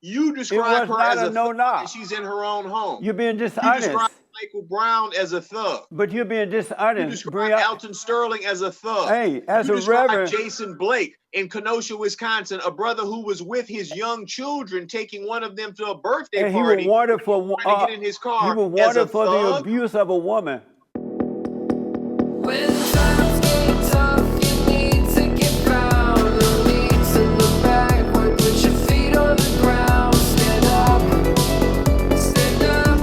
You It describe was her not as a a thug, no-knock. and she's in her own home. You're being You dishonest. describe Michael Brown as a thug. But you're being You dishonest. describe Alton Sterling as a thug. Hey, as You a describe reverend, Jason Blake in Kenosha, Wisconsin, a brother who was with his young children, taking one of them to a birthday and he party, was wanted for trying to get in his car he was as a wanted for the thug. abuse of a woman. When times get tough, you need to get down. No need to look backward, put your feet on the ground. Stand up, stand up.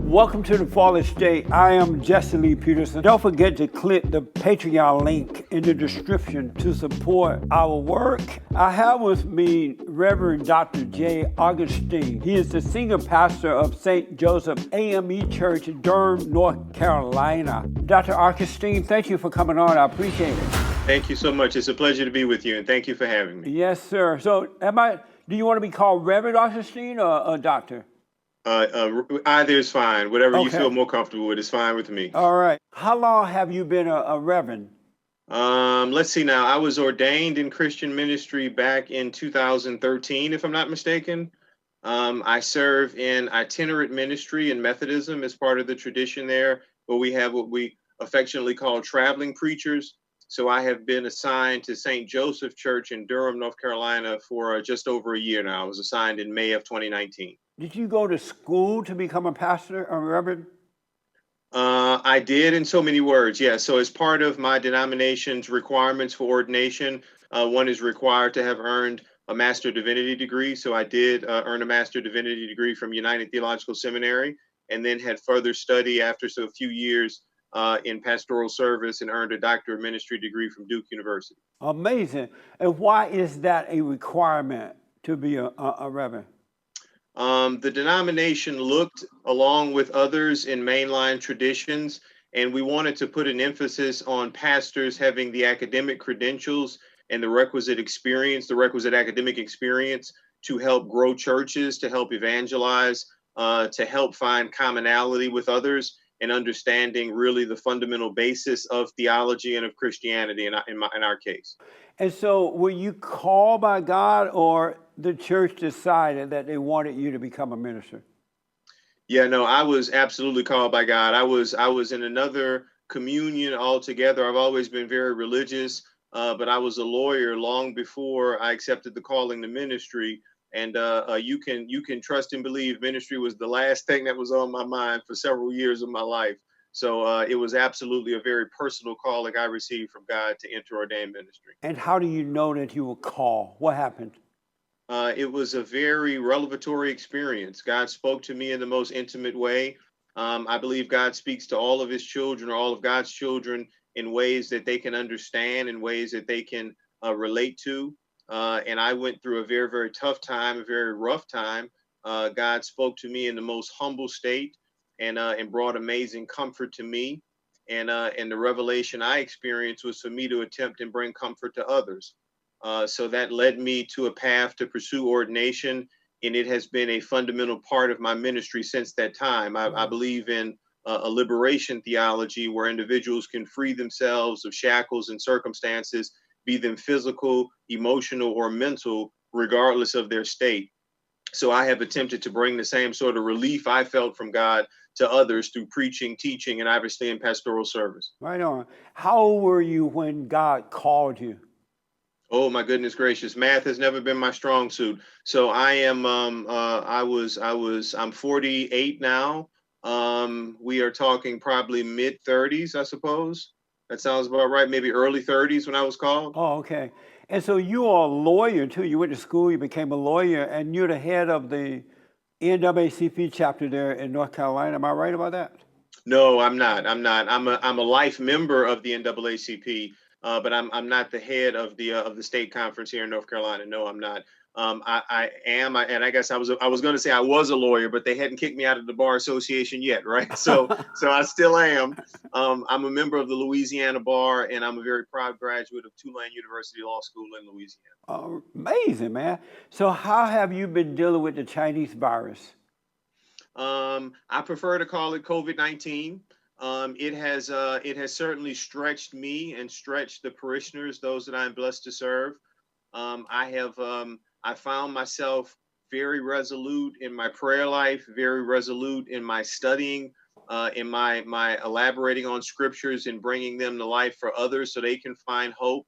Welcome to the Fallen State. I am Jesse Lee Peterson. Don't forget to click the Patreon link in the description to support our work. I have with me Reverend Dr. J. Augustine. He is the senior pastor of St. Joseph A.M.E. Church in Durham, North Carolina. Dr. Augustine, thank you for coming on. I appreciate it. Thank you so much. It's a pleasure to be with you, and thank you for having me. Yes, sir. So, do you want to be called Reverend Augustine or Doctor? Either is fine. Whatever you feel more comfortable with is fine with me. All right. How long have you been a reverend? Let's see now. I was ordained in Christian ministry back in 2013, if I'm not mistaken. I serve in itinerant ministry in Methodism as part of the tradition there, where we have what we affectionately call traveling preachers. So I have been assigned to St. Joseph Church in Durham, North Carolina for just over a year now. I was assigned in May of 2019. Did you go to school to become a pastor or reverend? I did, in so many words, yes. So as part of my denomination's requirements for ordination, one is required to have earned a Master Divinity degree. So I did earn a Master Divinity degree from United Theological Seminary, and then had further study after a few years in pastoral service, and earned a Doctor of Ministry degree from Duke University. Amazing. And why is that a requirement to be a reverend? The denomination looked, along with others in mainline traditions, and we wanted to put an emphasis on pastors having the academic credentials and the requisite experience, the requisite academic experience to help grow churches, to help evangelize, to help find commonality with others, and understanding really the fundamental basis of theology and of Christianity in our case. And so were you called by God, or the church decided that they wanted you to become a minister? Yeah, no, I was absolutely called by God. I was in another communion altogether. I've always been very religious, but I was a lawyer long before I accepted the calling to ministry. And you can trust and believe ministry was the last thing that was on my mind for several years of my life. So it was absolutely a very personal calling I received from God to enter ordained ministry. And how do you know that you were called? What happened? It was a very revelatory experience. God spoke to me in the most intimate way. I believe God speaks to all of his children, or all of God's children, in ways that they can understand, in ways that they can relate to. And I went through a very, very tough time, a very rough time. God spoke to me in the most humble state, and brought amazing comfort to me. And the revelation I experienced was for me to attempt and bring comfort to others. So that led me to a path to pursue ordination, and it has been a fundamental part of my ministry since that time. I believe in a liberation theology where individuals can free themselves of shackles and circumstances, be them physical, emotional, or mental, regardless of their state. So I have attempted to bring the same sort of relief I felt from God to others through preaching, teaching, and obviously in pastoral service. Right on. How old were you when God called you? Oh my goodness gracious! Math has never been my strong suit. So I am. I'm 48 now. We are talking probably mid 30s, I suppose. That sounds about right. Maybe early 30s when I was called. Oh, okay. And so you are a lawyer too. You went to school. You became a lawyer, and you're the head of the NAACP chapter there in North Carolina. Am I right about that? No, I'm not. I'm a life member of the NAACP. But I'm not the head of the state conference here in North Carolina. No, I'm not. I am, and I guess I was going to say I was a lawyer, but they hadn't kicked me out of the Bar Association yet, right? So I still am. I'm a member of the Louisiana Bar, and I'm a very proud graduate of Tulane University Law School in Louisiana. Amazing, man. So how have you been dealing with the Chinese virus? I prefer to call it COVID-19. It has certainly stretched me and stretched the parishioners, those that I'm blessed to serve. I I found myself very resolute in my prayer life, very resolute in my studying, in my elaborating on scriptures and bringing them to life for others so they can find hope.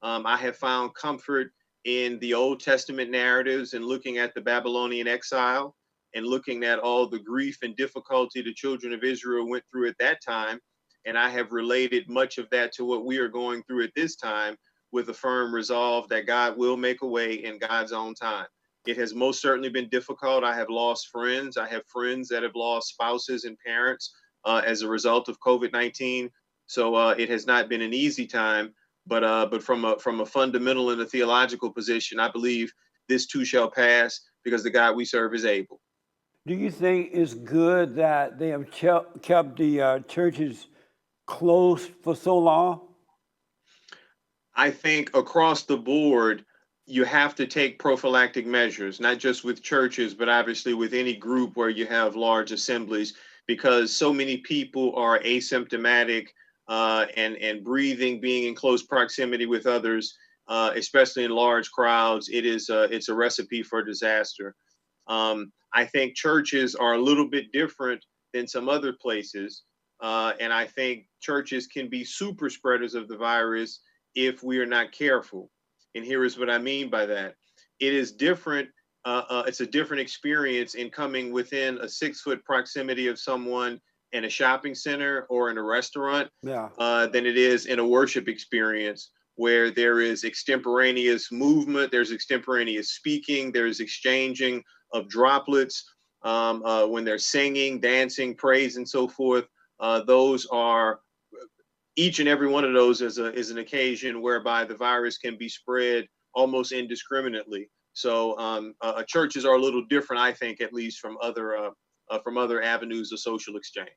I have found comfort in the Old Testament narratives and looking at the Babylonian exile and looking at all the grief and difficulty the children of Israel went through at that time. And I have related much of that to what we are going through at this time with a firm resolve that God will make a way in God's own time. It has most certainly been difficult. I have lost friends. I have friends that have lost spouses and parents as a result of COVID-19. So it has not been an easy time. But from a fundamental and a theological position, I believe this too shall pass because the God we serve is able. Do you think it's good that they have kept the churches closed for so long? I think across the board, you have to take prophylactic measures, not just with churches, but obviously with any group where you have large assemblies, because so many people are asymptomatic and breathing, being in close proximity with others, especially in large crowds. It's a recipe for disaster. I think churches are a little bit different than some other places. And I think churches can be super spreaders of the virus if we are not careful. And here is what I mean by that. It is different. It's a different experience in coming within a 6-foot proximity of someone in a shopping center or in a restaurant than it is in a worship experience where there is extemporaneous movement, there's extemporaneous speaking, there's exchanging of droplets when they're singing, dancing, praise, and so forth. Those are each and every one of those is an occasion whereby the virus can be spread almost indiscriminately. So churches are a little different, I think, at least from other avenues of social exchange.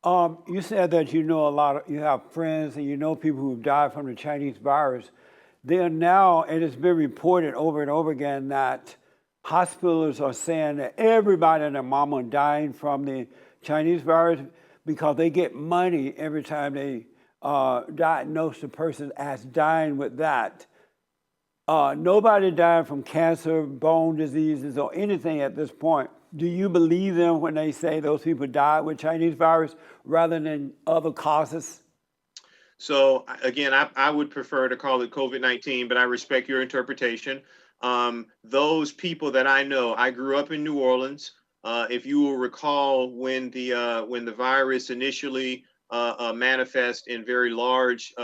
You said that you have friends and you know people who've died from the Chinese virus. They are now, and it's been reported over and over again that hospitals are saying that everybody and their mama are dying from the Chinese virus because they get money every time they diagnose the person as dying with that. Nobody died from cancer, bone diseases, or anything at this point. Do you believe them when they say those people died with Chinese virus rather than other causes? So again, I would prefer to call it COVID-19, but I respect your interpretation. Those people that I know, I grew up in New Orleans. If you will recall, when the virus initially manifest in very large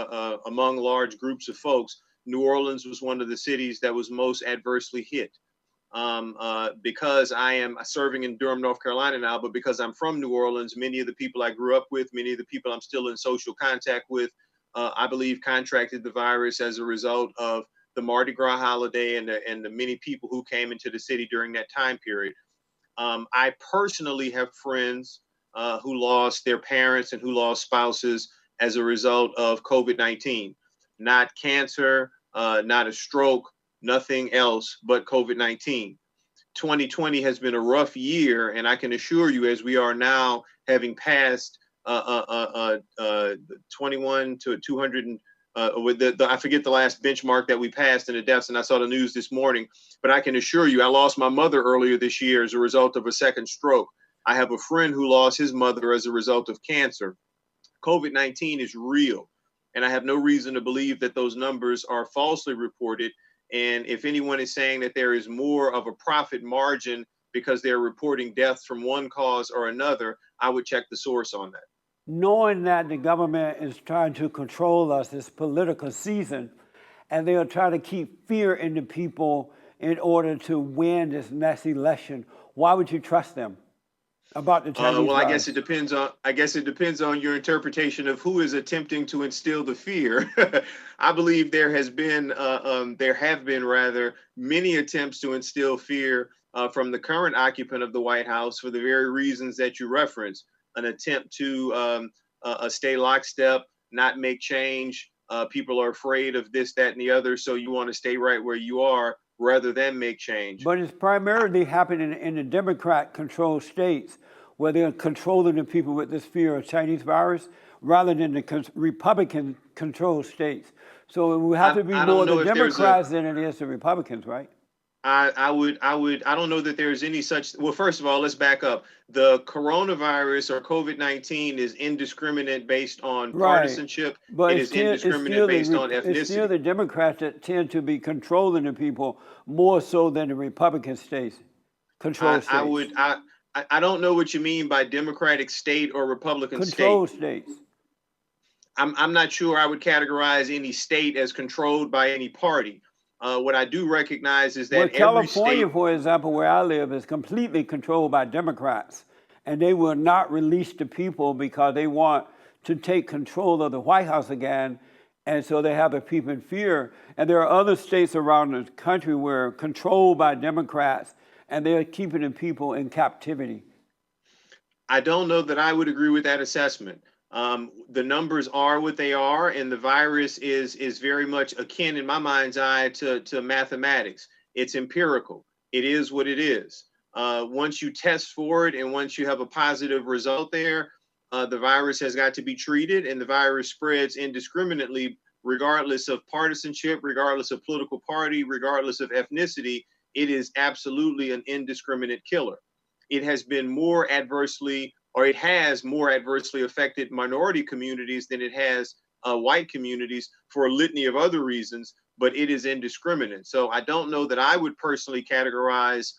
among large groups of folks, New Orleans was one of the cities that was most adversely hit. Because I am serving in Durham, North Carolina now, but because I'm from New Orleans, many of the people I grew up with, many of the people I'm still in social contact with, I believe contracted the virus as a result of the Mardi Gras holiday and the many people who came into the city during that time period. I personally have friends who lost their parents and who lost spouses as a result of COVID-19, not cancer, not a stroke, nothing else but COVID-19. 2020 has been a rough year, and I can assure you, as we are now having passed 21 to 200, I forget the last benchmark that we passed in the deaths, and I saw the news this morning, but I can assure you, I lost my mother earlier this year as a result of a second stroke. I have a friend who lost his mother as a result of cancer. COVID-19 is real, and I have no reason to believe that those numbers are falsely reported. And if anyone is saying that there is more of a profit margin because they're reporting deaths from one cause or another, I would check the source on that. Knowing that the government is trying to control us this political season, and they'll try to keep fear in the people in order to win this next election, why would you trust them about the Chinese virus? I guess it depends on your interpretation of who is attempting to instill the fear. I believe there have been many attempts to instill fear from the current occupant of the White House for the very reasons that you referenced. An attempt to stay lockstep, not make change. People are afraid of this, that, and the other, so you want to stay right where you are rather than make change. But it's primarily happening in the Democrat-controlled states where they're controlling the people with this fear of Chinese virus rather than the Republican-controlled states. So it will have to be more the Democrats than it is the Republicans, right? I don't know that there's any such. Well, first of all, let's back up. The coronavirus or COVID-19 is indiscriminate based on Right. partisanship. But It is indiscriminate based on it's still ethnicity. the Democrats that tend to be controlling the people more so than the Republican states, control I states. would I don't know what you mean by Democratic state or Republican Control state. states. I'm not sure I would categorize any state as controlled by any party. What I do recognize is Well, that every California, state. for example, where I live, is completely controlled by Democrats. And they will not release the people because they want to take control of the White House again. And so they have the people in fear. And there are other states around the country where controlled by Democrats and they're keeping the people in captivity. I don't know that I would agree with that assessment. The numbers are what they are, and the virus is very much akin, in my mind's eye, to mathematics. It's empirical. It is what it is. Once you test for it, and once you have a positive result there, the virus has got to be treated, and the virus spreads indiscriminately, regardless of partisanship, regardless of political party, regardless of ethnicity. It is absolutely an indiscriminate killer. It has been more adversely, or it has more adversely affected minority communities than it has white communities for a litany of other reasons, but it is indiscriminate. So I don't know that I would personally categorize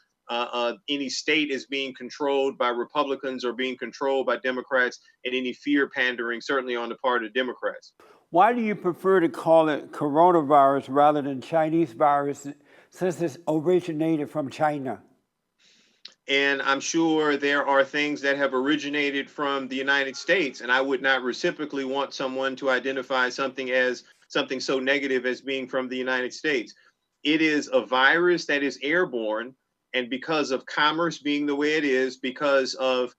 any state as being controlled by Republicans or being controlled by Democrats, and any fear pandering, certainly on the part of Democrats. Why do you prefer to call it coronavirus rather than Chinese virus since it's originated from China? And I'm sure there are things that have originated from the United States, and I would not reciprocally want someone to identify something as something so negative as being from the United States. It is a virus that is airborne, and because of commerce being the way it is, because of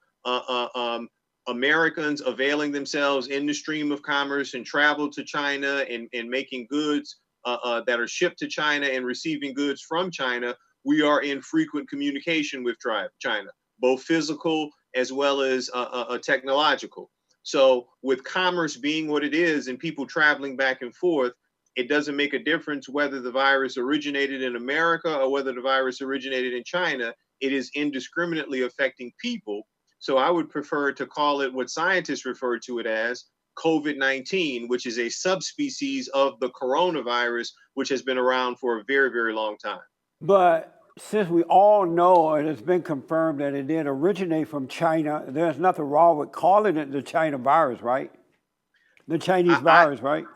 Americans availing themselves in the stream of commerce and travel to China and making goods that are shipped to China and receiving goods from China, we are in frequent communication with China, both physical as well as technological. So with commerce being what it is and people traveling back and forth, it doesn't make a difference whether the virus originated in America or whether the virus originated in China. It is indiscriminately affecting people. So I would prefer to call it what scientists refer to it as COVID-19, which is a subspecies of the coronavirus, which has been around for a very, very long time. But since we all know and it's been confirmed that it did originate from China, there's nothing wrong with calling it the China virus, right? The Chinese virus, right?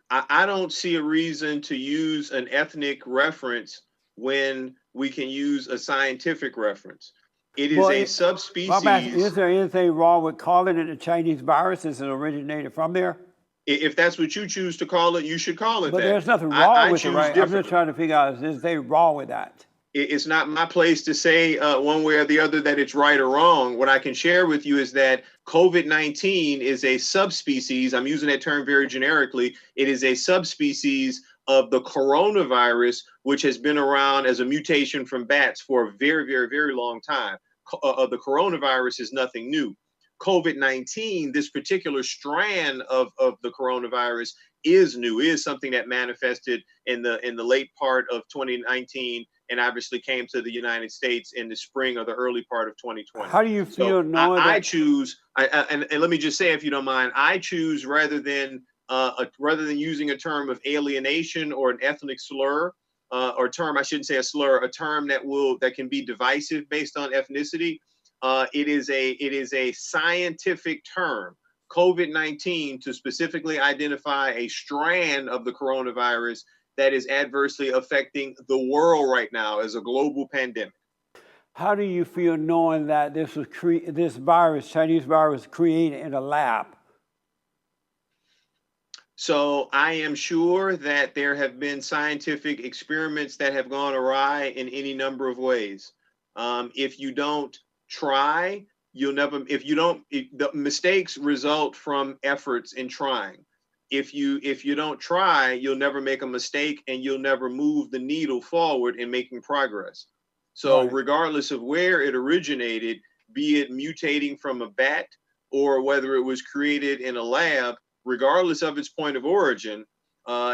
I don't see a reason to use an ethnic reference when we can use a scientific reference. It is Well, a I'm asking, subspecies. is there anything wrong with calling it a Chinese virus since it originated from there? If that's what you choose to call it, you should call it But that. there's nothing wrong I with it, choose right? I'm different. just trying to figure out, is there anything wrong with that? It's not my place to say one way or the other that it's right or wrong. What I can share with you is that COVID-19 is a subspecies. I'm using that term very generically. It is a subspecies of the coronavirus, which has been around as a mutation from bats for a very, very, very long time. The coronavirus is nothing new. COVID-19, this particular strand of the coronavirus, is new, is something that manifested in the late part of 2019 and obviously came to the United States in the spring or the early part of 2020. How do you feel So knowing I that? choose, and let me just say, if you don't mind, I choose rather than using a term of alienation or an ethnic slur, or term, I shouldn't say a slur, a term that can be divisive based on ethnicity. It is a scientific term, COVID-19, to specifically identify a strand of the coronavirus that is adversely affecting the world right now as a global pandemic. How do you feel knowing that this virus, Chinese virus, created in a lab? So I am sure that there have been scientific experiments that have gone awry in any number of ways. If you don't try, you'll never, the mistakes result from efforts in trying. If you don't try, you'll never make a mistake and you'll never move the needle forward in making progress. So Right. regardless of where it originated, be it mutating from a bat or whether it was created in a lab, regardless of its point of origin,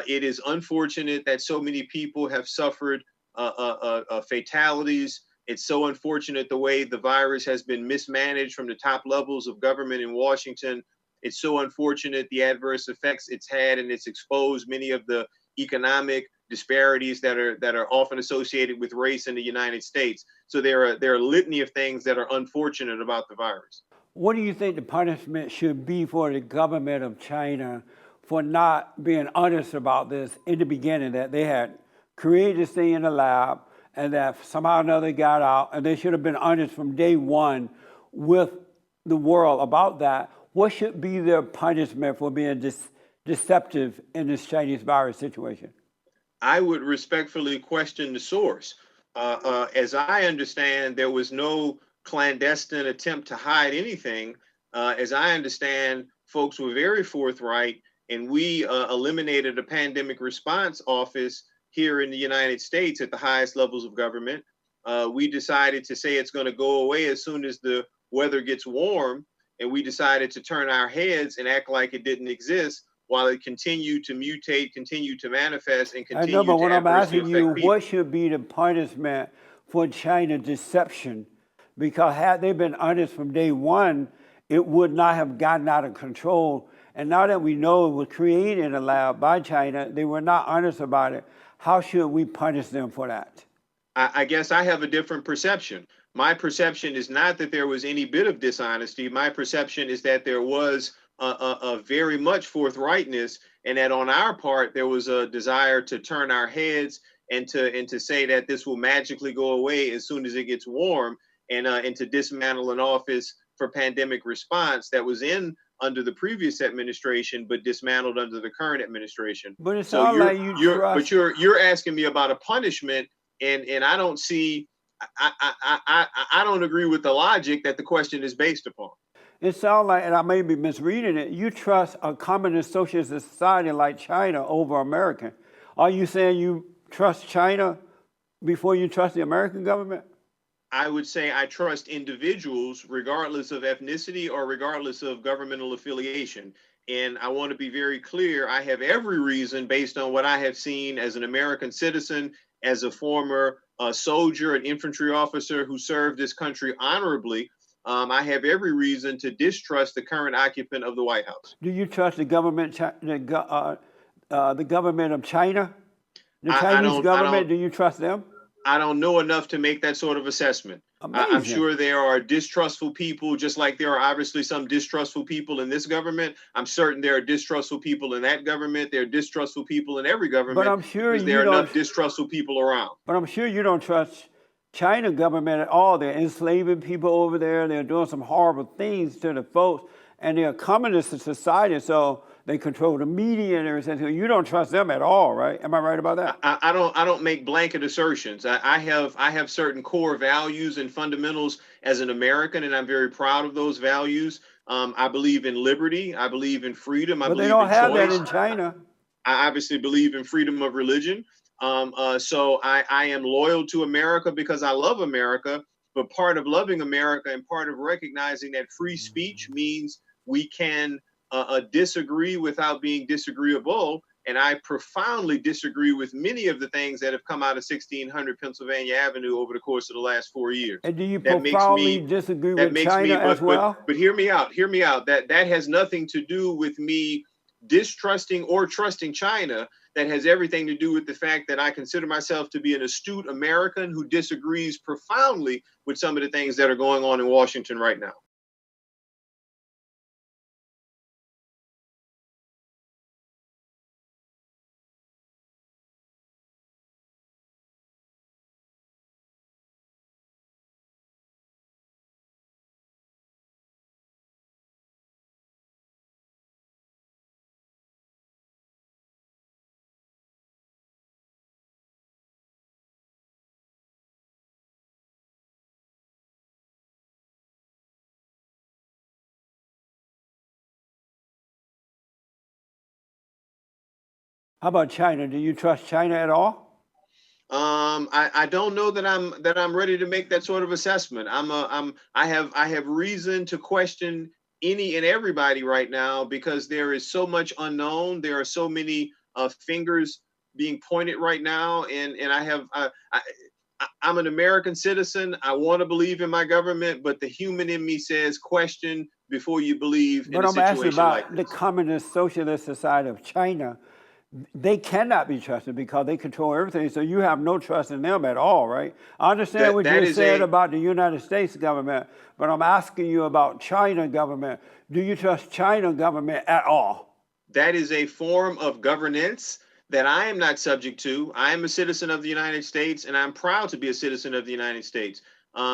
it is unfortunate that so many people have suffered fatalities. It's so unfortunate the way the virus has been mismanaged from the top levels of government in Washington. It's so unfortunate the adverse effects it's had, and it's exposed many of the economic disparities that are often associated with race in the United States. So there are a litany of things that are unfortunate about the virus. What do you think the punishment should be for the government of China for not being honest about this in the beginning, that they had created this thing in the lab and that somehow or another got out, and they should have been honest from day one with the world about that? What should be their punishment for being deceptive in this Chinese virus situation? I would respectfully question the source. As I understand, there was no clandestine attempt to hide anything. As I understand, folks were very forthright, and we eliminated a pandemic response office here in the United States at the highest levels of government. We decided to say it's going to go away as soon as the weather gets warm, and we decided to turn our heads and act like it didn't exist while it continued to mutate, continue to manifest, and continue to I know, but when I'm adversely asking you, affect people. what should be the punishment for China deception? Because had they been honest from day one, it would not have gotten out of control. And now that we know it was created in a lab by China, they were not honest about it. How should we punish them for that? I guess I have a different perception. My perception is not that there was any bit of dishonesty. My perception is that there was a very much forthrightness, and that on our part there was a desire to turn our heads and to say that this will magically go away as soon as it gets warm, and to dismantle an office for pandemic response that was in under the previous administration, but dismantled under the current administration. But it's all like you're asking me about a punishment, and I don't see. I don't agree with the logic that the question is based upon. It sounds like, and I may be misreading it, you trust a communist socialist society like China over American. Are you saying you trust China before you trust the American government? I would say I trust individuals regardless of ethnicity or regardless of governmental affiliation. And I want to be very clear, I have every reason, based on what I have seen as an American citizen, as a former soldier, an infantry officer who served this country honorably, I have every reason to distrust the current occupant of the White House. Do you trust the government, the government of China? The Chinese government, do you trust them? I don't know enough to make that sort of assessment. I'm sure there are distrustful people, just like there are obviously some distrustful people in this government. I'm certain there are distrustful people in that government. There are distrustful people in every government. But I'm sure there are enough distrustful people around. But I'm sure you don't trust China government at all. They're enslaving people over there. They're doing some horrible things to the folks. And they're a communist society, so they control the media and everything. So you don't trust them at all, right? Am I right about that? I don't make blanket assertions. I have certain core values and fundamentals as an American, and I'm very proud of those values. I believe in liberty. I believe in freedom. But they don't have that in China. I obviously believe in freedom of religion. So I am loyal to America because I love America. But part of loving America and part of recognizing that free speech means we can disagree without being disagreeable. And I profoundly disagree with many of the things that have come out of 1600 Pennsylvania Avenue over the course of the last 4 years. And do you profoundly disagree with China as well? But hear me out. Hear me out. That has nothing to do with me distrusting or trusting China. That has everything to do with the fact that I consider myself to be an astute American who disagrees profoundly with some of the things that are going on in Washington right now. How about China? Do you trust China at all? I don't know that I'm ready to make that sort of assessment. I have reason to question any and everybody right now because there is so much unknown. There are so many fingers being pointed right now, and I'm an American citizen. I want to believe in my government, but the human in me says question before you believe in But a I'm asking situation like about the this. Communist Socialist Society of China. They cannot be trusted because they control everything. So you have no trust in them at all, right? I understand what That you is said a about the United States government, but I'm asking you about China government. Do you trust China government at all? that is a form of governance that I am not subject to. I am a citizen of the United States, and I'm proud to be a citizen of the United States.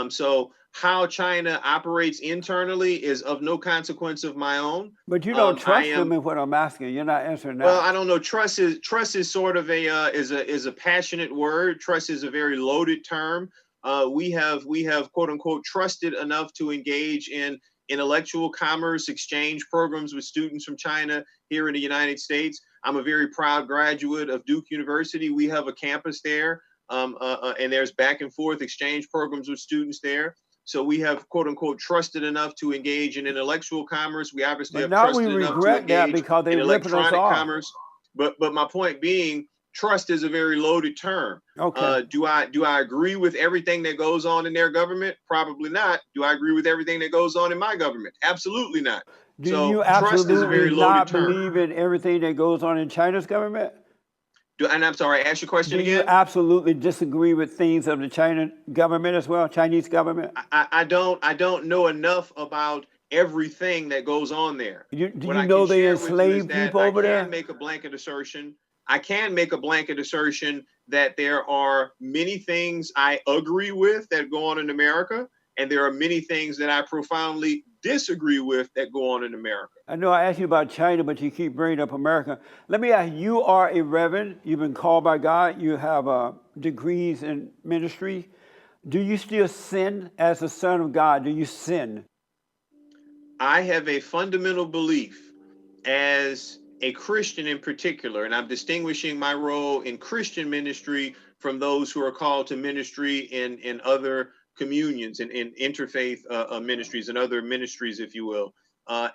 So how China operates internally is of no consequence of my own. But you don't I trust am them is what I'm asking. You're not answering Well, that. I don't know. Trust is sort of a passionate word. Trust is a very loaded term. We have quote unquote trusted enough to engage in intellectual commerce exchange programs with students from China here in the United States. I'm a very proud graduate of Duke University. We have a campus there, and there's back and forth exchange programs with students there. So we have quote unquote trusted enough to engage in intellectual commerce. We obviously But have now we trusted enough to regret that engage because they in ripping us electronic off. commerce. But my point being, trust is a very loaded term. Okay. Do I agree with everything that goes on in their government? Probably not. Do I agree with everything that goes on in my government? Absolutely not. Do So you trust is a very absolutely loaded not term. believe in everything that goes on in China's government? And I'm sorry, ask your question Do you again. absolutely disagree with things of the China government as well, Chinese government? I don't know enough about everything that goes on there. Do What you I know can they share with you is enslave that people I over can there? make a blanket assertion. I can make a blanket assertion that there are many things I agree with that go on in America, and there are many things that I profoundly disagree with that go on in America. I know I asked you about China, but you keep bringing up America. Let me ask, you are a reverend. You've been called by God. You have degrees in ministry. Do you still sin as a son of God? Do you sin? I have a fundamental belief as a Christian in particular, and I'm distinguishing my role in Christian ministry from those who are called to ministry in other communions and in interfaith ministries and other ministries, if you will.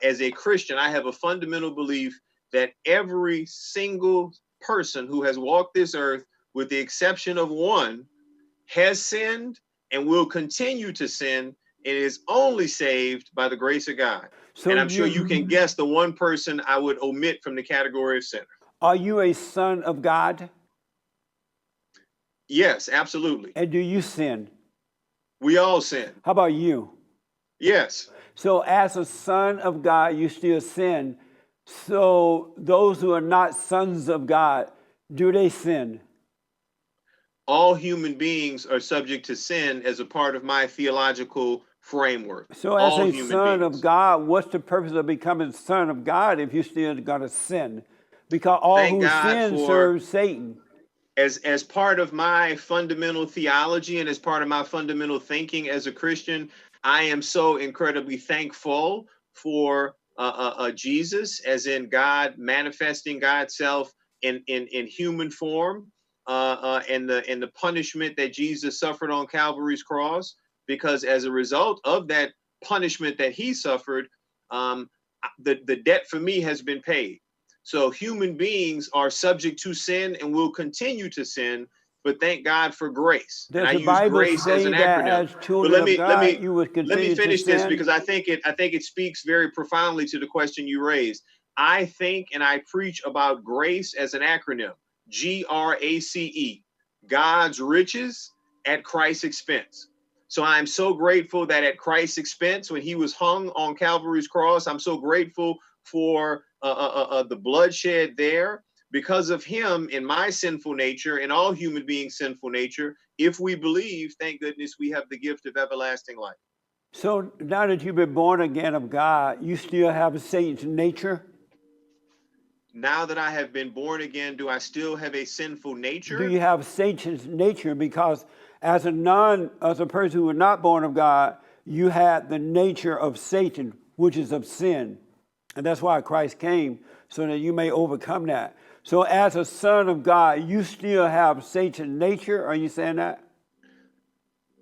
As a Christian, I have a fundamental belief that every single person who has walked this earth, with the exception of one, has sinned and will continue to sin and is only saved by the grace of God. So And I'm sure you can guess the one person I would omit from the category of sinner. Are you a son of God? Yes, absolutely. And do you sin? We all sin. How about you? Yes. So as a son of God, you still sin. So those who are not sons of God, do they sin? All human beings are subject to sin as a part of my theological framework. So as All a human son beings. of God, what's the purpose of becoming son of God if you're still gonna sin? Because all Thank who God sin for- serve Satan. As part of my fundamental theology and as part of my fundamental thinking as a Christian, I am so incredibly thankful for Jesus, as in God manifesting God's self in human form, and the punishment that Jesus suffered on Calvary's cross. Because as a result of that punishment that he suffered, the debt for me has been paid. So human beings are subject to sin and will continue to sin, but thank God for grace. Does And I the use Bible grace as say an that acronym. as But children of God, you would let continue me to finish this sin? because I think it speaks very profoundly to the question you raised. I think and I preach about grace as an acronym. GRACE, God's riches at Christ's expense. So I'm so grateful that at Christ's expense, when he was hung on Calvary's cross, I'm so grateful for the bloodshed there. Because of him, in my sinful nature, in all human beings' sinful nature, if we believe, thank goodness we have the gift of everlasting life. So now that you've been born again of God, you still have Satan's nature? Now that I have been born again, do I still have a sinful nature? Do you have Satan's nature? Because as a person who was not born of God, you had the nature of Satan, which is of sin. And that's why Christ came, so that you may overcome that. So as a son of God, you still have Satan's nature? Are you saying that?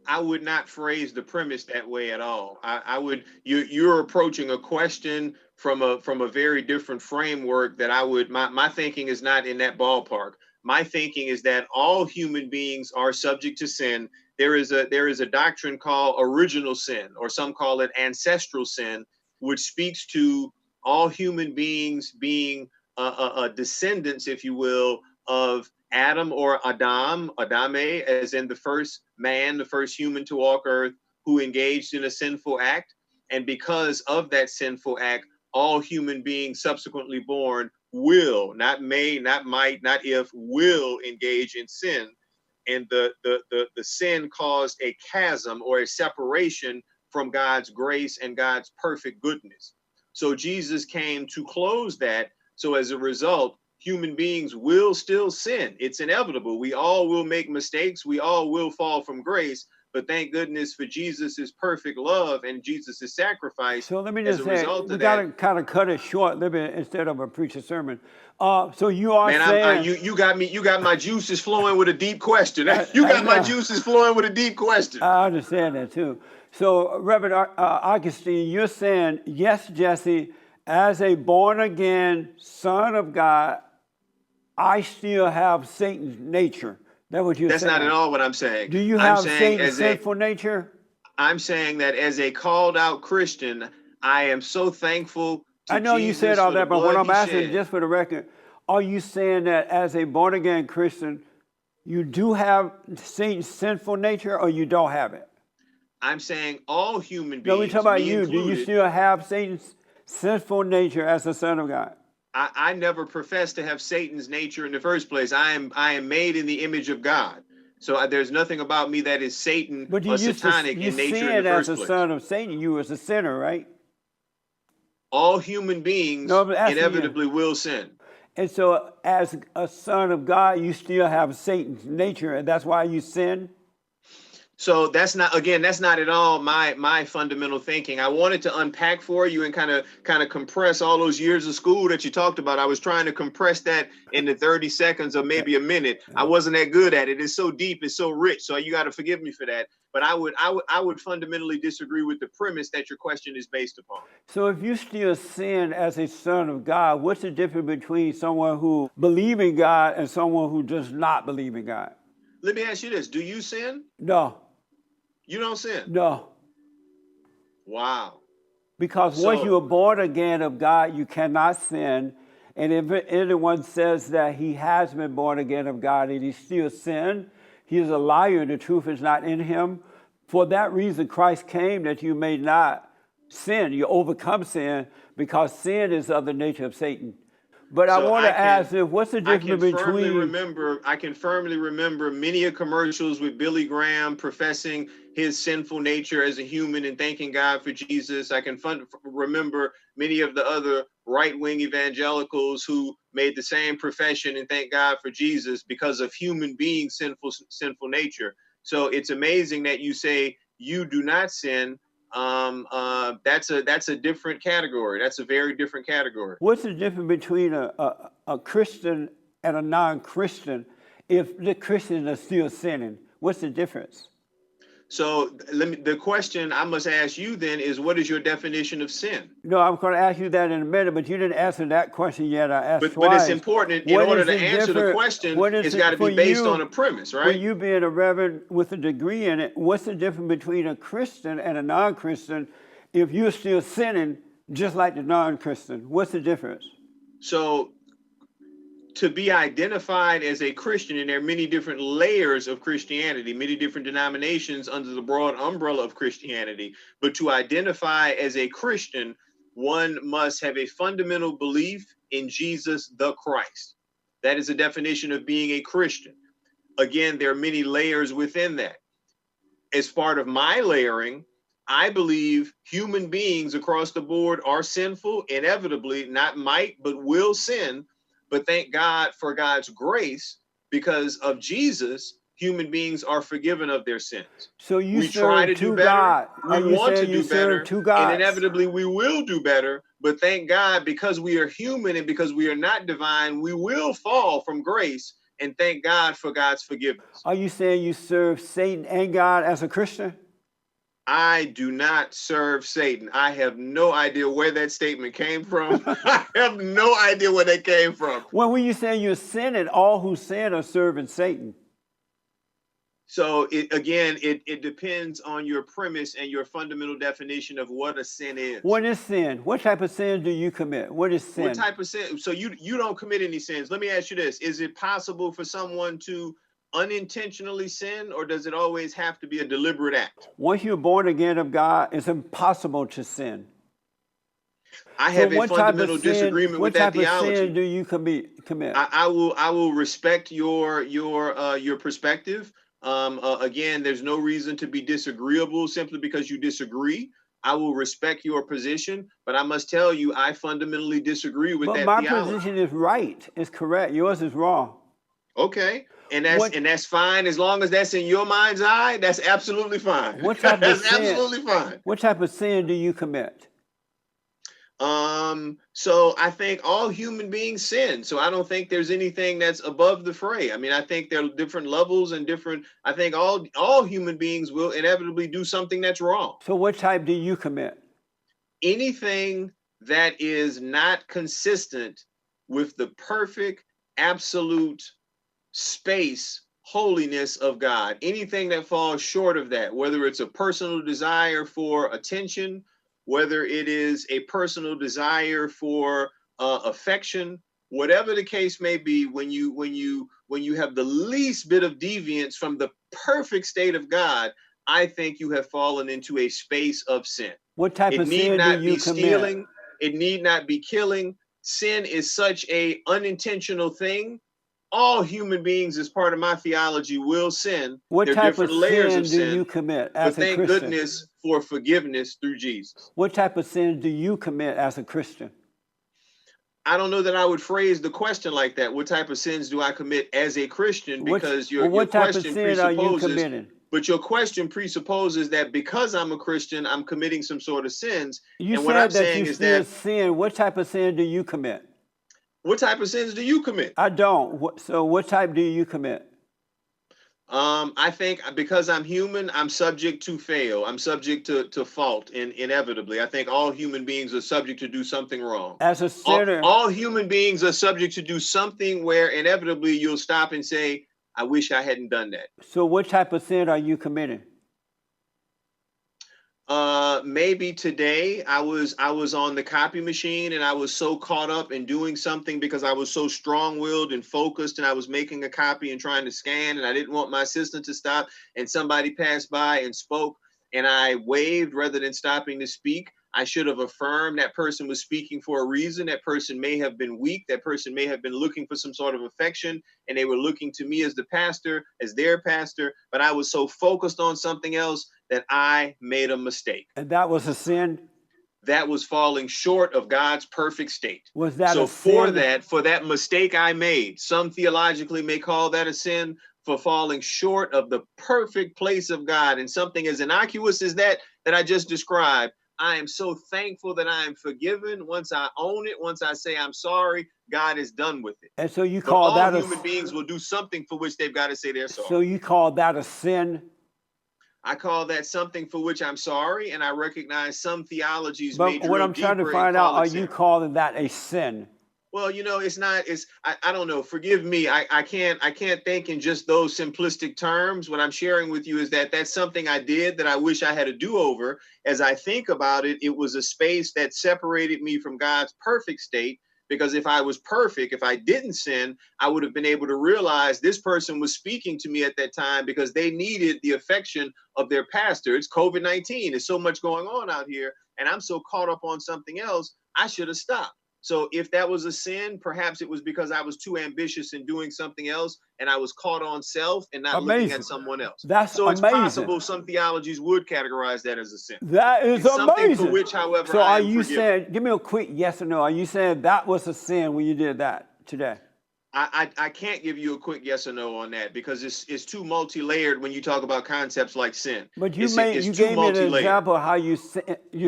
I would not phrase the premise that way at all. I would. You're approaching a question from a very different framework that I would. My thinking is not in that ballpark. my thinking is that all human beings are subject to sin. There is a doctrine called original sin, or some call it ancestral sin, which speaks to all human beings being descendants, if you will, of Adam or Adame, as in the first man, the first human to walk earth, who engaged in a sinful act. And because of that sinful act, all human beings subsequently born will, not may, not might, not if, will engage in sin. And the sin caused a chasm or a separation from God's grace and God's perfect goodness. So Jesus came to close that. So as a result, human beings will still sin. It's inevitable. We all will make mistakes. We all will fall from grace. But thank goodness for Jesus's perfect love and Jesus's sacrifice. So let me just say, we got to kind of cut it short a little bit instead of a preacher sermon. So you are saying, you got my juices flowing with a deep question. My juices flowing with a deep question. I understand that too. So Reverend Augustine, you're saying, yes, Jesse, as a born again son of God, I still have Satan's nature. That's what you're saying. That's not at all what I'm saying. Do you have Satan's sinful nature? I'm saying that as a called out Christian, I am so thankful to I know Jesus you said all that, but what I'm asking, shed. just for the record, are you saying that as a born again Christian, you do have Satan's sinful nature, or you don't have it? I'm saying all human beings. No, we talk about you. Included, do you still have Satan's sinful nature as a son of God? I never professed to have Satan's nature in the first place. I am made in the image of God. So there's nothing about me that is Satan or satanic in nature in the first place. As a son of Satan, you was a sinner, right? All human beings inevitably will sin. And so as a son of God, you still have Satan's nature, and that's why you sin? So that's not at all my fundamental thinking. I wanted to unpack for you and kind of compress all those years of school that you talked about. I was trying to compress that into 30 seconds or maybe a minute. I wasn't that good at it. It's so deep, it's so rich. So you got to forgive me for that. But I would fundamentally disagree with the premise that your question is based upon. So if you still sin as a son of God, what's the difference between someone who believes in God and someone who does not believe in God? Let me ask you this. Do you sin? No. You don't sin? No. Wow. Because once you are born again of God, you cannot sin. And if anyone says that he has been born again of God and he still sin, he is a liar and the truth is not in him. For that reason, Christ came that you may not sin. You overcome sin because sin is of the nature of Satan. But I want to ask you, what's the difference between... I can firmly remember many commercials with Billy Graham professing his sinful nature as a human and thanking God for Jesus. I can remember many of the other right-wing evangelicals who made the same profession and thank God for Jesus because of human being sinful nature. So it's amazing that you say you do not sin. That's a different category. That's a very different category. What's the difference between a Christian and a non-Christian if the Christians are still sinning? What's the difference? So the question I must ask you then is, what is your definition of sin? No, I'm going to ask you that in a minute, but you didn't answer that question yet. I asked twice. But it's important. In order to answer the question, it's got to be based on a premise, right? For you being a reverend with a degree in it, what's the difference between a Christian and a non-Christian if you're still sinning just like the non-Christian? What's the difference? So to be identified as a Christian, and there are many different layers of Christianity, many different denominations under the broad umbrella of Christianity, but to identify as a Christian, one must have a fundamental belief in Jesus the Christ. That is a definition of being a Christian. Again, there are many layers within that. As part of my layering, I believe human beings across the board are sinful, inevitably, not might, but will sin. But thank God for God's grace, because of Jesus, human beings are forgiven of their sins. So we try to do better. We want to do better, and inevitably we will do better. But thank God, because we are human and because we are not divine, we will fall from grace. And thank God for God's forgiveness. Are you saying you serve Satan and God as a Christian? I do not serve Satan. I have no idea where that statement came from. I have no idea where that came from. Well, when you say you're sinning, all who sin are serving Satan. So it depends on your premise and your fundamental definition of what a sin is. What is sin? What type of sin do you commit? What is sin? What type of sin? So you don't commit any sins. Let me ask you this. Is it possible for someone to unintentionally sin, or does it always have to be a deliberate act? Once you're born again of God, it's impossible to sin. I have a fundamental disagreement with that theology. What type of sin do you commit? I will respect your perspective. Again, there's no reason to be disagreeable simply because you disagree. I will respect your position, but I must tell you, I fundamentally disagree with that theology. But my position is right. It's correct. Yours is wrong. Okay. And that's fine as long as that's in your mind's eye. That's absolutely fine. What type of sin? Absolutely fine. What type of sin do you commit? So I think all human beings sin. So I don't think there's anything that's above the fray. I mean, I think there are different levels and I think all human beings will inevitably do something that's wrong. So what type do you commit? Anything that is not consistent with the perfect, absolute space, holiness of God. Anything that falls short of that, whether it's a personal desire for attention, whether it is a personal desire for affection, whatever the case may be, when you have the least bit of deviance from the perfect state of God, I think you have fallen into a space of sin. What type of sin do you commit? It need not be stealing. It need not be killing. Sin is such a unintentional thing. All human beings, as part of my theology, will sin. What type of sin do you commit as a Christian? But thank goodness for forgiveness through Jesus. What type of sin do you commit as a Christian? I don't know that I would phrase the question like that. What type of sins do I commit as a Christian? Because your question presupposes. But your question presupposes that because I'm a Christian, I'm committing some sort of sins. You said that you still sin. What type of sin do you commit? What type of sins do you commit? I don't. So what type do you commit? I think because I'm human, I'm subject to fail. I'm subject to fault inevitably. I think all human beings are subject to do something wrong. As a sinner. All human beings are subject to do something where inevitably you'll stop and say, I wish I hadn't done that. So what type of sin are you committing? Maybe today I was on the copy machine and I was so caught up in doing something because I was so strong-willed and focused, and I was making a copy and trying to scan, and I didn't want my assistant to stop, and somebody passed by and spoke, and I waved rather than stopping to speak. I should have affirmed that person was speaking for a reason. That person may have been weak. That person may have been looking for some sort of affection, and they were looking to me as the pastor, as their pastor, but I was so focused on something else that I made a mistake. And that was a sin? That was falling short of God's perfect state. Was that so a sin? For that mistake I made, some theologically may call that a sin, for falling short of the perfect place of God, and something as innocuous as that I just described. I am so thankful that I am forgiven. Once I own it, once I say I'm sorry, God is done with it. And so you call that all human beings will do something for which they've got to say they're sorry. So you call that a sin? I call that something for which I'm sorry, and I recognize some theologies may drill deeper. But what I'm trying to find out, are you calling that a sin? Well, it's not, I don't know, forgive me. I can't think in just those simplistic terms. What I'm sharing with you is that that's something I did that I wish I had a do-over. As I think about it, it was a space that separated me from God's perfect state, because if I was perfect, if I didn't sin, I would have been able to realize this person was speaking to me at that time because they needed the affection of their pastor. It's COVID-19. There's so much going on out here, and I'm so caught up on something else, I should have stopped. So if that was a sin, perhaps it was because I was too ambitious in doing something else, and I was caught on self and not looking at someone else. That's so it's amazing. Possible some theologies would categorize that as a sin. That is it's amazing. Something for which, however, so I are am you forgiven. saying, give me a quick yes or no, are you saying that was a sin when you did that today? I can't give you a quick yes or no on that because it's too multi-layered when you talk about concepts like sin. But you gave me an example of how you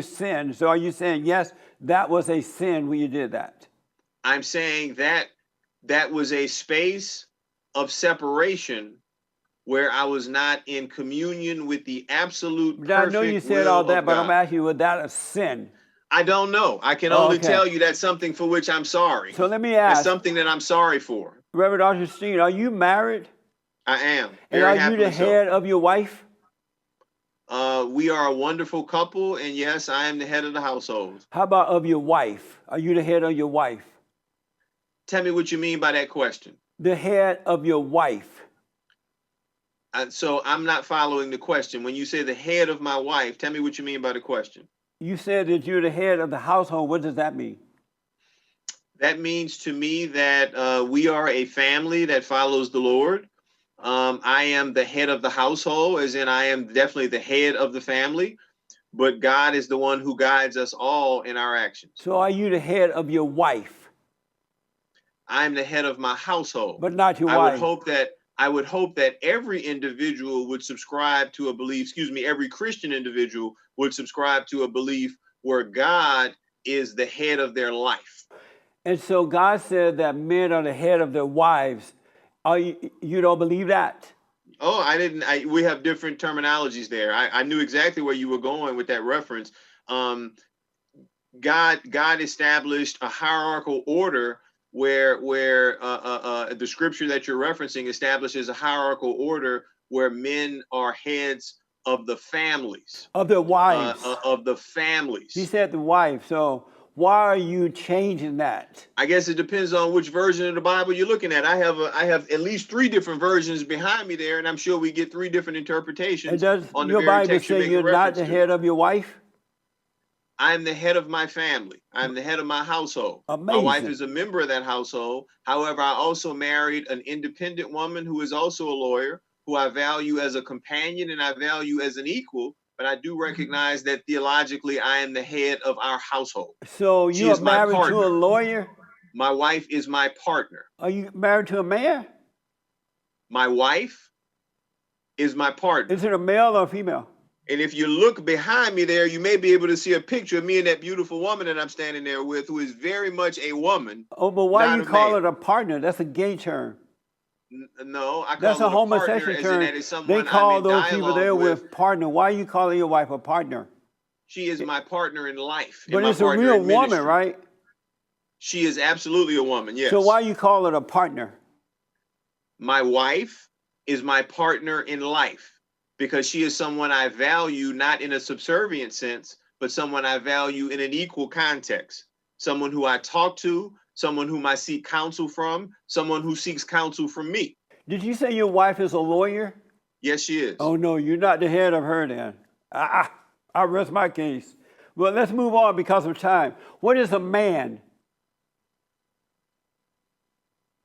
sinned. So are you saying, yes, that was a sin when you did that? I'm saying that was a space of separation where I was not in communion with the absolute Now, I know you perfect said all will that, of but I'm God. asking you, was that a sin? I don't know. I can Oh, only okay. tell you that's something for which I'm sorry. So let me That's ask, something that I'm sorry for. Reverend Augustine, are you married? I am. And Very are you the happily so. head of your wife? We are a wonderful couple, and yes, I am the head of the household. How about of your wife? Are you the head of your wife? Tell me what you mean by that question. The head of your wife. So I'm not following the question. When you say the head of my wife, tell me what you mean by the question. You said that you're the head of the household. What does that mean? That means to me that we are a family that follows the Lord. I am the head of the household, as in I am definitely the head of the family, but God is the one who guides us all in our actions. So are you the head of your wife? I'm the head of my household. But not your I wife. would hope that every individual would subscribe to a belief, every Christian individual would subscribe to a belief where God is the head of their life. And so God said that men are the head of their wives. You don't believe that? Oh, we have different terminologies there. I knew exactly where you were going with that reference. God established a hierarchical order where the scripture that you're referencing establishes a hierarchical order where men are heads of the families. Of their wives. Of the families. He said the wife. So why are you changing that? I guess it depends on which version of the Bible you're looking at. I have at least 3 different versions behind me there, and I'm sure we get 3 different interpretations And does on the your very Bible text you're say making you're not reference the to. head of your wife? I'm the head of my family. I'm the head of my household. Amazing. My wife is a member of that household. However, I also married an independent woman who is also a lawyer, who I value as a companion and I value as an equal, but I do recognize that theologically I am the head of our household. So She you are is my married to a partner. lawyer? My wife is my partner. Are you married to a man? My wife is my partner. Is it a male or a female? And if you look behind me there, you may be able to see a picture of me and that beautiful woman that I'm standing there with, who is very much a woman. Oh, but why not you a call man. it a partner? That's a gay term. No, I call That's it a a partner, homosexual as in term. that is They someone call I'm in those people dialogue there with. with partner. Why you calling your wife a partner? She is my partner in life, But and my it's a partner real in ministry. woman, right? She is absolutely a woman, yes. So why you call it a partner? My wife is my partner in life because she is someone I value, not in a subservient sense, but someone I value in an equal context. Someone who I talk to, someone whom I seek counsel from, someone who seeks counsel from me. Did you say your wife is a lawyer? Yes, she is. Oh no, you're not the head of her then. I rest my case. Well, let's move on because of time. What is a man?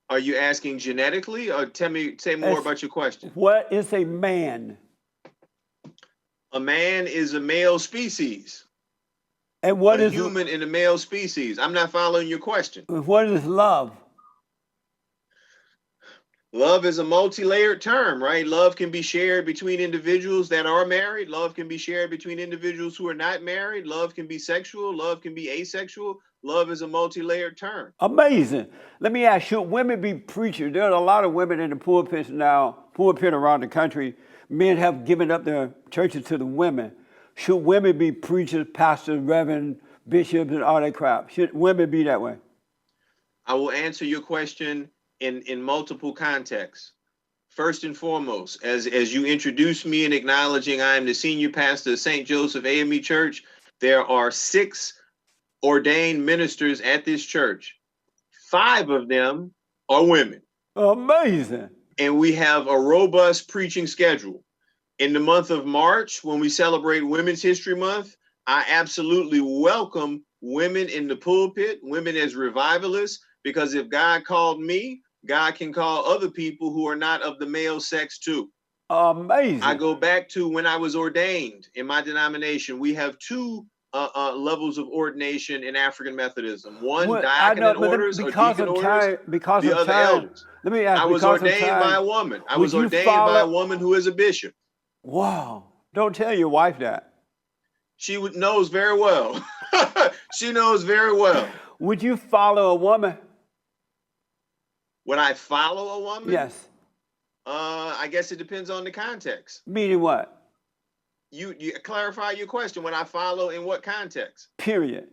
Are you asking genetically, or say more about your question? What is a man? A man is a male species. And what A is human in a male species. I'm not following your question. What is love? Love is a multi-layered term, right? Love can be shared between individuals that are married. Love can be shared between individuals who are not married. Love can be sexual. Love can be asexual. Love is a multi-layered term. Amazing. Let me ask, should women be preachers? There are a lot of women in the pulpit now, pulpit around the country. Men have given up their churches to the women. Should women be preachers, pastors, reverend, bishops, and all that crap? Should women be that way? I will answer your question in multiple contexts. First and foremost, as you introduced me in acknowledging I am the senior pastor of St. Joseph A.M.E. Church, there are 6 ordained ministers at this church. 5 of them are women. Amazing. And we have a robust preaching schedule. In the month of March, when we celebrate Women's History Month, I absolutely welcome women in the pulpit, women as revivalists, because if God called me, God can call other people who are not of the male sex too. Amazing. I go back to when I was ordained in my denomination. We have 2 levels of ordination in African Methodism. One, diaconate orders or deacon orders, the other elders. Let me ask, I was ordained by a woman. I was ordained by a woman who is a bishop. Wow. Don't tell your wife that. She knows very well. She knows very well. Would you follow a woman? Would I follow a woman? Yes. I guess it depends on the context. Meaning what? You clarify your question. When I follow, in what context? Period.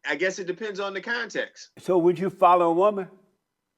I guess it depends on the context. So would you follow a woman?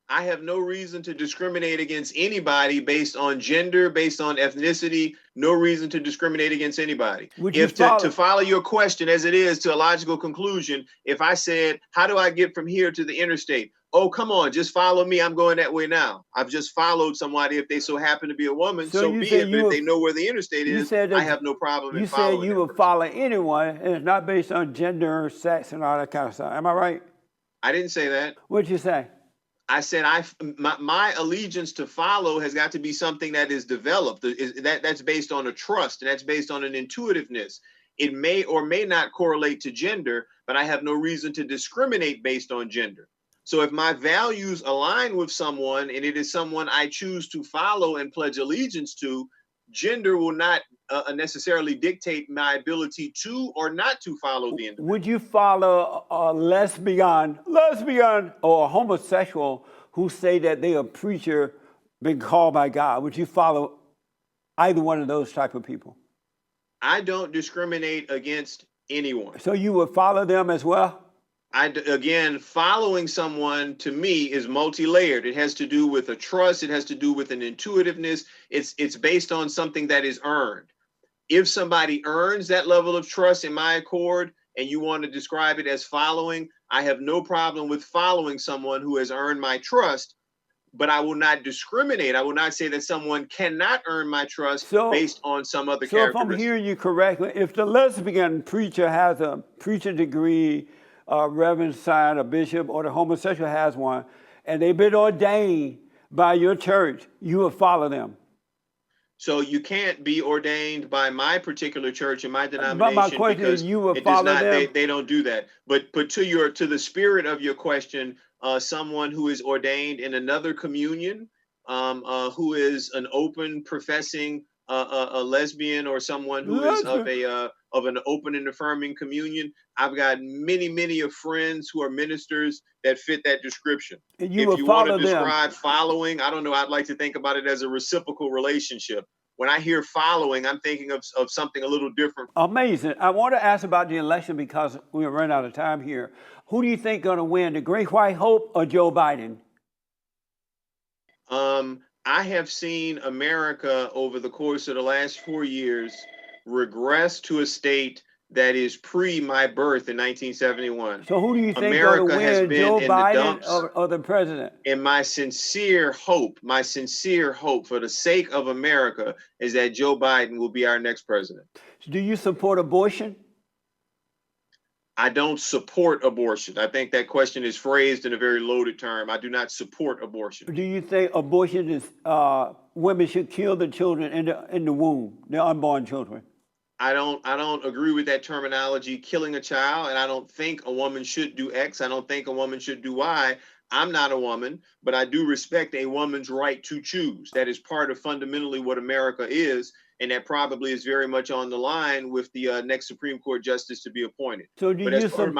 I have no reason to discriminate against anybody based on gender, based on ethnicity. No reason to discriminate against anybody. If to follow your question as it is to a logical conclusion, if I said, how do I get from here to the interstate? Oh, come on, just follow me. I'm going that way now. I've just followed somebody. If they so happen to be a woman, so be it. But if they know where the interstate is, I have no problem in following. You said you would follow anyone, and it's not based on gender, sex, and all that kind of stuff. Am I right? I didn't say that. What'd you say? I said my allegiance to follow has got to be something that is developed. That's based on a trust, and that's based on an intuitiveness. It may or may not correlate to gender, but I have no reason to discriminate based on gender. So if my values align with someone and it is someone I choose to follow and pledge allegiance to, gender will not necessarily dictate my ability to or not to follow the individual. Would you follow a lesbian or a homosexual who say that they are a preacher been called by God? Would you follow either one of those type of people? I don't discriminate against anyone. So you would follow them as well? Again, following someone to me is multi-layered. It has to do with a trust. It has to do with an intuitiveness. It's based on something that is earned. If somebody earns that level of trust in my accord, and you want to describe it as following, I have no problem with following someone who has earned my trust, but I will not discriminate. I will not say that someone cannot earn my trust based on some other characteristic. So if I'm hearing you correctly, if the lesbian preacher has a preacher degree, a reverend sign, a bishop, or the homosexual has one, and they've been ordained by your church, you will follow them. So you can't be ordained by my particular church and my denomination. But my question is, you will follow them. They don't do that. But to the spirit of your question, someone who is ordained in another communion, who is an open professing a lesbian, or someone who is of an open and affirming communion. I've got many of friends who are ministers that fit that description. If you want to describe following, I don't know, I'd like to think about it as a reciprocal relationship. When I hear following, I'm thinking of something a little different. Amazing. I want to ask about the election because we're running out of time here. Who do you think going to win, the Great White Hope or Joe Biden? I have seen America over the course of the last 4 years regress to a state that is pre my birth in 1971. So who do you think going to win, Joe Biden or the president? And my sincere hope for the sake of America is that Joe Biden will be our next president. Do you support abortion? I don't support abortion. I think that question is phrased in a very loaded term. I do not support abortion. Do you think abortion is women should kill the children in the womb, the unborn children? I don't agree with that terminology, killing a child, and I don't think a woman should do X. I don't think a woman should do Y. I'm not a woman, but I do respect a woman's right to choose. That is part of fundamentally what America is, and that probably is very much on the line with the next Supreme Court justice to be appointed. So do but you as part of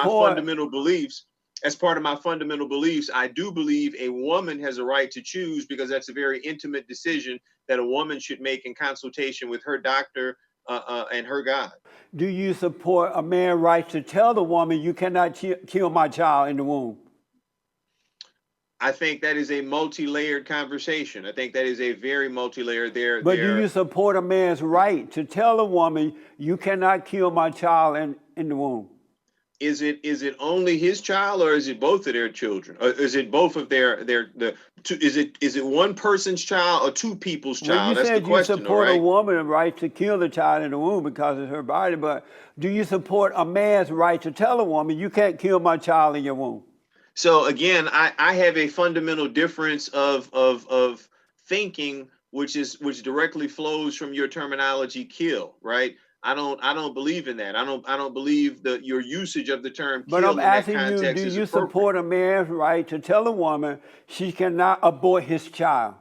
my fundamental beliefs, I do believe a woman has a right to choose, because that's a very intimate decision that a woman should make in consultation with her doctor and her God. Do you support a man's right to tell the woman, you cannot kill my child in the womb? I think that is a multi-layered conversation. I think that is a very multi-layered there. But do you support a man's right to tell a woman, you cannot kill my child in the womb? Is it only his child, or is it both of their children? Or is it both of is it one person's child or two people's child? Well, that's the question. You support right? a woman's right to kill the child in the womb because it's her body, but do you support a man's right to tell a woman, you can't kill my child in your womb? So again, I have a fundamental difference of thinking, which directly flows from your terminology, kill, right? I don't believe in that. I don't believe that your usage of the term kill. But I'm asking you, do you support a man's right to tell a woman she cannot abort his child?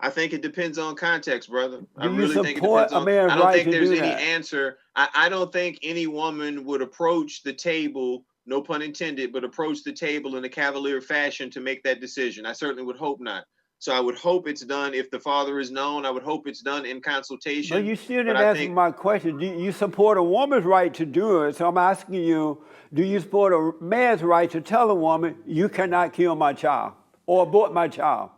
I think it depends on context, brother. I really think it depends on. I don't think there's any answer. I don't think any woman would approach the table, no pun intended, but approach the table in a cavalier fashion to make that decision. I certainly would hope not. So I would hope it's done. If the father is known, I would hope it's done in consultation. But you still But didn't I answer think my question. Do you support a woman's right to do it? So I'm asking you, do you support a man's right to tell a woman, you cannot kill my child or abort my child?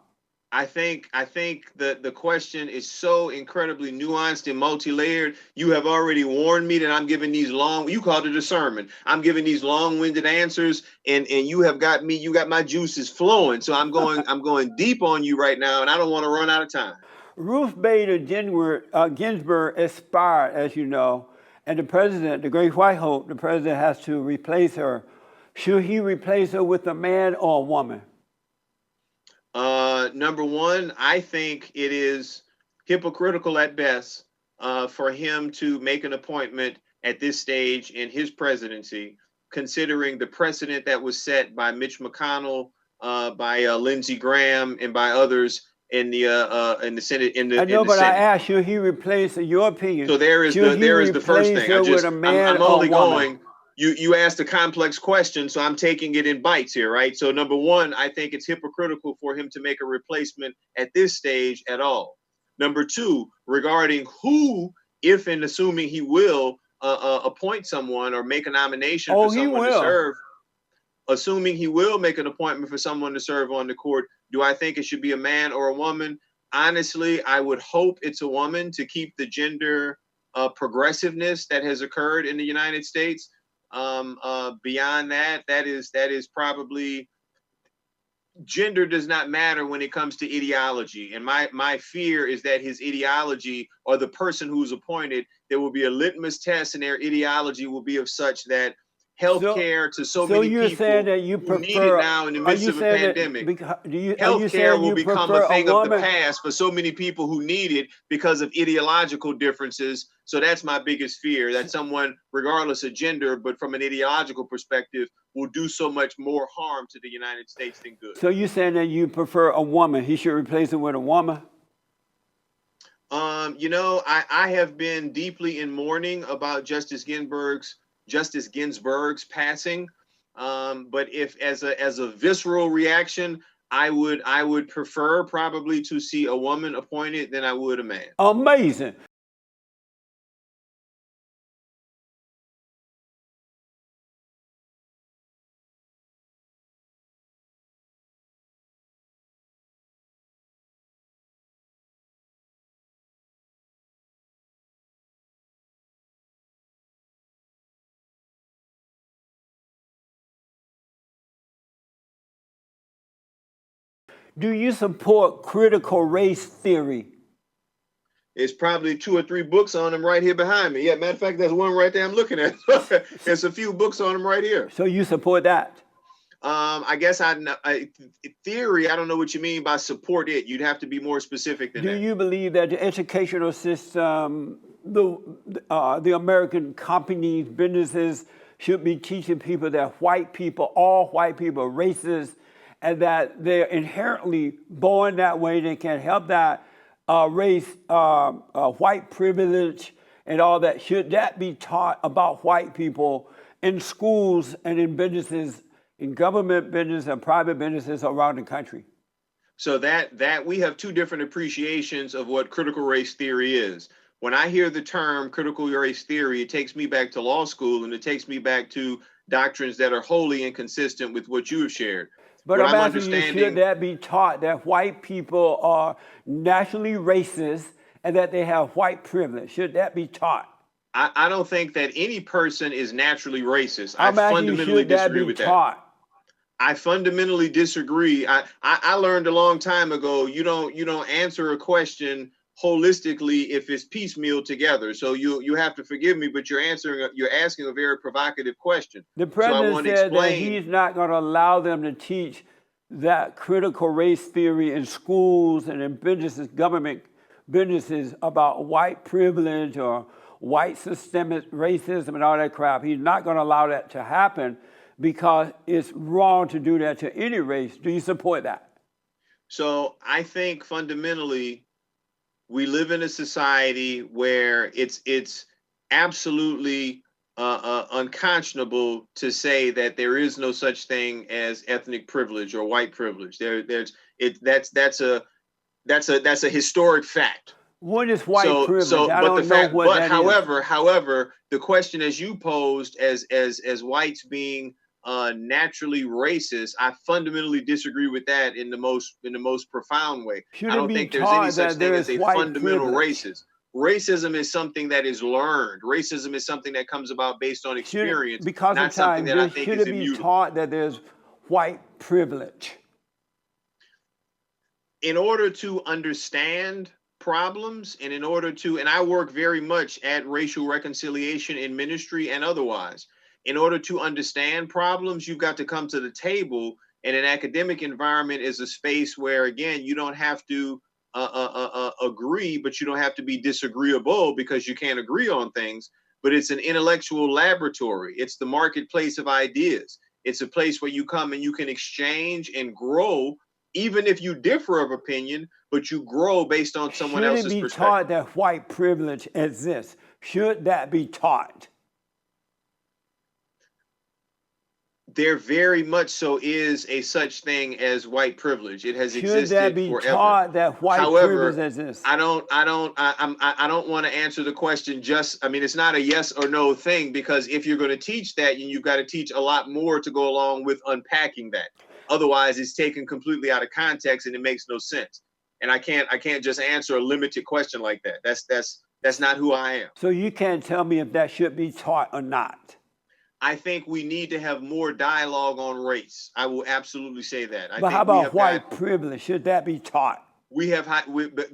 I think the question is so incredibly nuanced and multi-layered. You have already warned me that I'm giving these you called it a sermon. I'm giving these long-winded answers, and you got my juices flowing. So I'm going deep on you right now, and I don't want to run out of time. Ruth Bader Ginsburg expired, as you know, and the president, the great white hope, the president has to replace her. Should he replace her with a man or a woman? Number one, I think it is hypocritical at best for him to make an appointment at this stage in his presidency, considering the precedent that was set by Mitch McConnell, by Lindsey Graham, and by others in the Senate. I know, but I asked, should he replace, in your opinion? So there is the first thing. I'm only going. You asked a complex question, so I'm taking it in bites here, right? So number one, I think it's hypocritical for him to make a replacement at this stage at all. Number two, regarding who, if and assuming he will appoint someone or make a nomination for someone to serve, assuming he will make an appointment for someone to serve on the court, do I think it should be a man or a woman? Honestly, I would hope it's a woman to keep the gender progressiveness that has occurred in the United States. Beyond that, that is probably, gender does not matter when it comes to ideology. And my fear is that his ideology, or the person who's appointed, there will be a litmus test, and their ideology will be of such that healthcare to so many people saying that you prefer, who need it now in the midst of a pandemic. Healthcare will become a thing of the past for so many people who need it because of ideological differences. So that's my biggest fear, that someone, regardless of gender, but from an ideological perspective, will do so much more harm to the United States than good. So you're saying that you prefer a woman. He should replace it with a woman? I have been deeply in mourning about Justice Ginsburg's passing. But if as a visceral reaction, I would prefer probably to see a woman appointed than I would a man. Amazing. Do you support critical race theory? It's probably 2 or 3 books on them right here behind me. Yeah, matter of fact, there's one right there I'm looking at. There's a few books on them right here. So you support that? I guess theory, I don't know what you mean by support it. You'd have to be more specific than that. Do you believe that the educational system, the American companies, businesses should be teaching people that all white people are racist, and that they're inherently born that way? They can help that race, white privilege and all that. Should that be taught about white people in schools and in businesses, in government business and private businesses around the country? So that we have 2 different appreciations of what critical race theory is. When I hear the term critical race theory, it takes me back to law school, and it takes me back to doctrines that are wholly inconsistent with what you have shared. But I'm asking you, should that be taught that white people are naturally racist and that they have white privilege? Should that be taught? I don't think that any person is naturally racist. I fundamentally disagree with that. I fundamentally disagree. I learned a long time ago, you don't answer a question holistically if it's piecemeal together. So you have to forgive me, but you're asking a very provocative question. The president said that he's not going to allow them to teach that critical race theory in schools and in businesses, government businesses, about white privilege or white systemic racism and all that crap. He's not going to allow that to happen because it's wrong to do that to any race. Do you support that? So I think fundamentally, we live in a society where it's absolutely unconscionable to say that there is no such thing as ethnic privilege or white privilege. That's a historic fact. What is white privilege? I don't know what that is. However, the question as you posed as whites being naturally racist, I fundamentally disagree with that in the most profound way. I don't think there's any such thing as a fundamental racist. Racism is something that is learned. Racism is something that comes about based on experience, not something that I think is immutable. Should it be taught that there's white privilege? In order to understand problems and and I work very much at racial reconciliation in ministry and otherwise. In order to understand problems, you've got to come to the table, and an academic environment is a space where, again, you don't have to agree, but you don't have to be disagreeable because you can't agree on things. But it's an intellectual laboratory. It's the marketplace of ideas. It's a place where you come and you can exchange and grow, even if you differ of opinion, but you grow based on someone else's perspective. Should it be taught that white privilege exists? Should that be taught? There very much so is a such thing as white privilege. It has existed forever. Should that be taught that white privilege exists? I don't want to answer the question it's not a yes or no thing, because if you're going to teach that, you've got to teach a lot more to go along with unpacking that. Otherwise, it's taken completely out of context and it makes no sense. And I can't just answer a limited question like that. That's not who I am. So you can't tell me if that should be taught or not. I think we need to have more dialogue on race. I will absolutely say that. But how about white privilege? Should that be taught?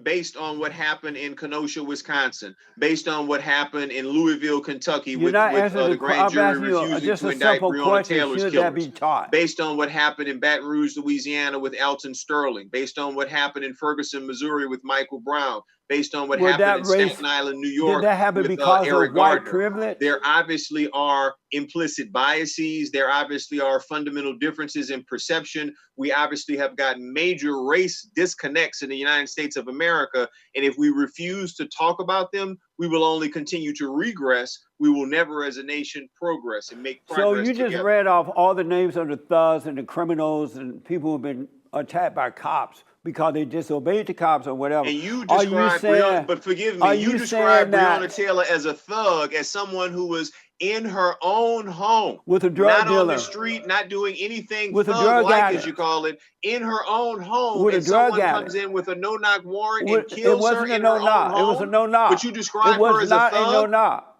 Based on what happened in Kenosha, Wisconsin, based on what happened in Louisville, Kentucky, with the grand jury refusing to indict Breonna Taylor's killers, based on what happened in Baton Rouge, Louisiana, with Alton Sterling, based on what happened in Ferguson, Missouri, with Michael Brown, based on what happened in Staten Island, New York, did that happen with because Eric of white Gardner. privilege? There obviously are implicit biases. There obviously are fundamental differences in perception. We obviously have got major race disconnects in the United States of America. And if we refuse to talk about them, we will only continue to regress. We will never as a nation progress and make progress. So you just read off all the names of the thugs and the criminals and people who've been attacked by cops because they disobeyed the cops or whatever. And you described Breonna, but forgive me, you described Breonna Taylor as a thug, as someone who was in her own home, with a drug dealer, not on the street, not doing anything thug-like, as you call it, in her own home. With and a drug someone comes in with a no-knock warrant and kills her in her own home. It was a no-knock. But you described her as a thug. It was not a no-knock.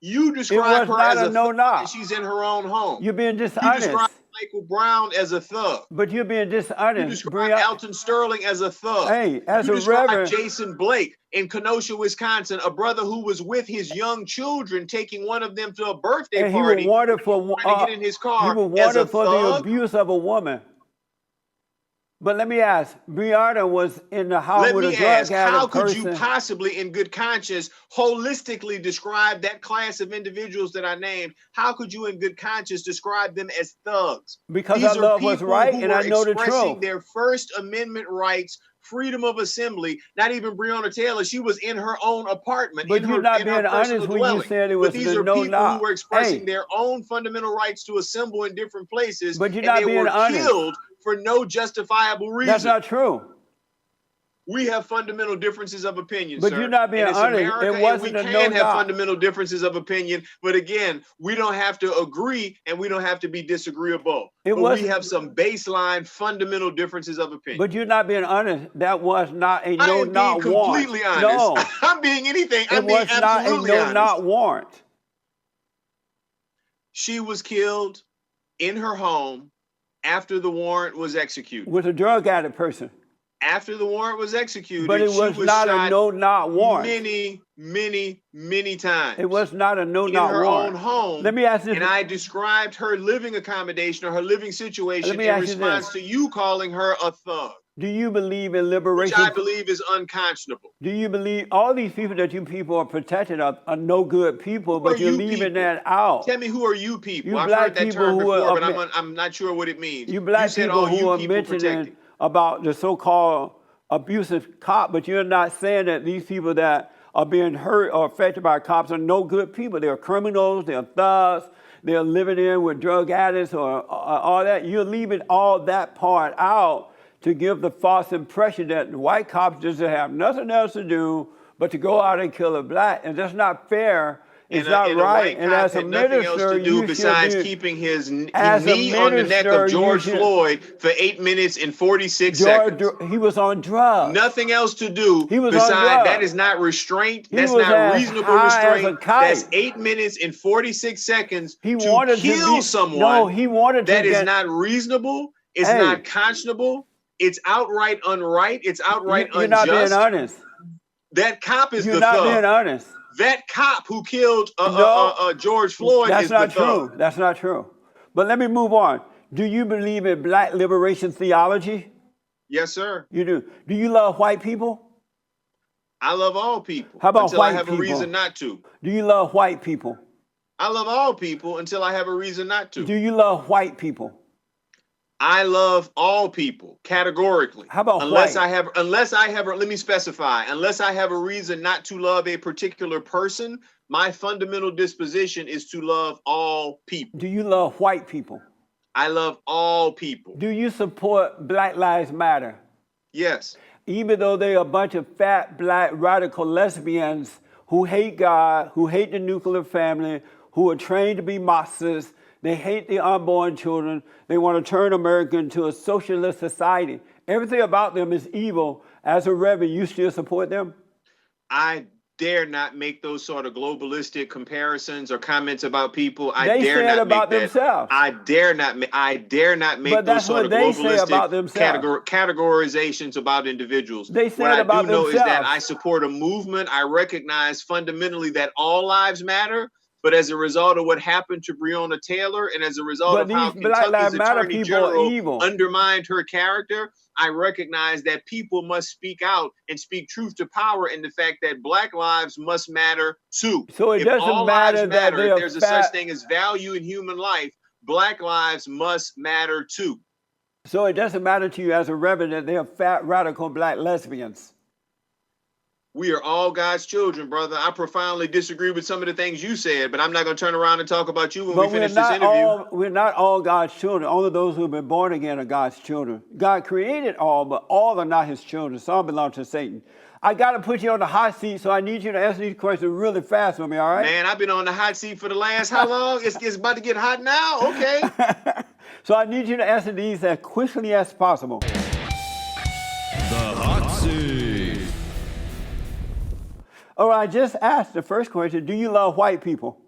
You described her as a no-knock. Thug. She's in her own home. You're being dishonest. You described Michael Brown as a thug. But you're being dishonest. You described Alton Sterling as a thug. Hey, as you a reverend. Jason Blake in Kenosha, Wisconsin, a brother who was with his young children, taking one of them to a birthday party. He was wanted for trying to get in his car. He was wanted for the abuse of a woman. But let me ask, Breonna was in the house with a drug addict person. How could you possibly, in good conscience, holistically describe that class of individuals that I named? How could you, in good conscience, describe them as thugs? Because I love what's right and I know the truth. Expressing their First Amendment rights, freedom of assembly. Not even Breonna Taylor. She was in her own apartment. But you're not being honest when you said it was these are people who were expressing their own fundamental rights to assemble in different places. But you're not being honest. Killed for no justifiable reason. That's not true. We have fundamental differences of opinion, but you're not being honest. It wasn't a no-knock. We can have fundamental differences of opinion, but again, we don't have to agree and we don't have to be disagreeable. We have some baseline fundamental differences of opinion. But you're not being honest. That was not a no-knock warrant. I'm being completely honest. No. I'm being anything. I'm being absolutely honest. It was not a no-knock warrant. She was killed in her home after the warrant was executed. With a drug addict person. After the warrant was executed, but it was not a no-knock warrant. Many times. It was not a no-knock warrant. In her own home. Let me ask you. And I described her living accommodation or her living situation in response to you calling her a thug. Do you believe in liberation? Which I believe is unconscionable. Do you believe all these people that you people are protected are no good people, but you're leaving that out? Tell me, who are you people? I've heard that term before, but I'm not sure what it means. You black people who are mentioning about the so-called abusive cop, but you're not saying that these people that are being hurt or affected by cops are no good people. They're criminals, they're thugs, they're living in with drug addicts or all that. You're leaving all that part out to give the false impression that the white cops just have nothing else to do but to go out and kill a black, and that's not fair. It's not right. And as a minister, besides keeping his knee on the neck of George Floyd for 8 minutes and 46 seconds. He was on drugs. Nothing else to do besides that is not restraint. That's not reasonable restraint. That's 8 minutes and 46 seconds to kill someone. No, he wanted to. That is not reasonable. It's not conscionable. It's outright unright. It's outright unjust. You're not being honest. That cop is the thug. You're not being honest. That cop who killed George Floyd is the thug. That's not true. That's not true. But let me move on. Do you believe in black liberation theology? Yes, sir. You do. Do you love white people? I love all people. How about until white I have people? a reason not to. Do you love white people? I love all people until I have a reason not to. Do you love white people? I love all people categorically. How about unless white? Let me specify. Unless I have a reason not to love a particular person, my fundamental disposition is to love all people. Do you love white people? I love all people. Do you support Black Lives Matter? Yes. Even though they're a bunch of fat, black, radical lesbians who hate God, who hate the nuclear family, who are trained to be Marxists, they hate the unborn children. They want to turn America into a socialist society. Everything about them is evil. As a Reverend, you still support them? I dare not make those sort of globalistic comparisons or comments about people. They say it about themselves. I dare not make those sort of globalistic categorizations about individuals. They say it about themselves. What I do know is that I support a movement. I recognize fundamentally that all lives matter. But as a result of what happened to Breonna Taylor and as a result of how Kentucky's Attorney General undermined her character, I recognize that people must speak out and speak truth to power in the fact that Black lives must matter too. So it doesn't matter that if there's a such thing as value in human life, Black lives must matter too. So it doesn't matter to you as a Reverend that they are fat, radical black lesbians. We are all God's children, brother. I profoundly disagree with some of the things you said, but I'm not going to turn around and talk about you when we finish this interview. We're not all God's children. Only those who have been born again are God's children. God created all, but all are not his children. Some belong to Satan. I got to put you on the hot seat, so I need you to answer these questions really fast for me, all right? Man, I've been on the hot seat for the last how long? It's about to get hot now? Okay. So I need you to answer these as quickly as possible. The hot seat. All right, I just asked the first question. Do you love white people?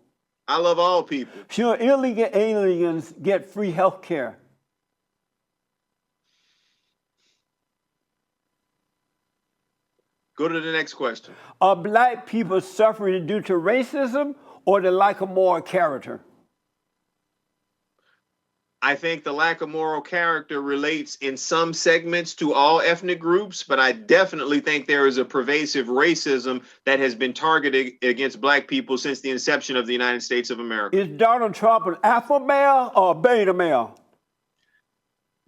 I love all people. Should illegal aliens get free health care? Go to the next question. Are black people suffering due to racism or the lack of moral character? I think the lack of moral character relates in some segments to all ethnic groups, but I definitely think there is a pervasive racism that has been targeted against Black people since the inception of the United States of America. Is Donald Trump an alpha male or a beta male?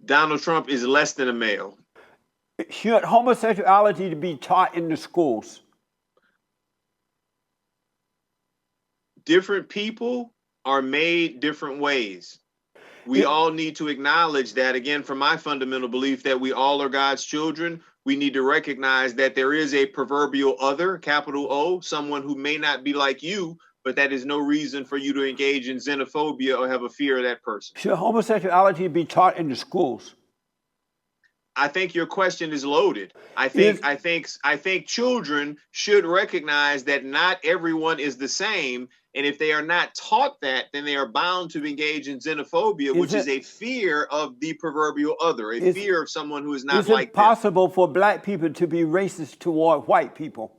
Donald Trump is less than a male. Should homosexuality be taught in the schools? Different people are made different ways. We all need to acknowledge that, again, from my fundamental belief that we all are God's children, we need to recognize that there is a proverbial other, capital O, someone who may not be like you, but that is no reason for you to engage in xenophobia or have a fear of that person. Should homosexuality be taught in the schools? I think your question is loaded. I think children should recognize that not everyone is the same. And if they are not taught that, then they are bound to engage in xenophobia, which is a fear of the proverbial other, a fear of someone who is not like them. Is it possible for black people to be racist toward white people?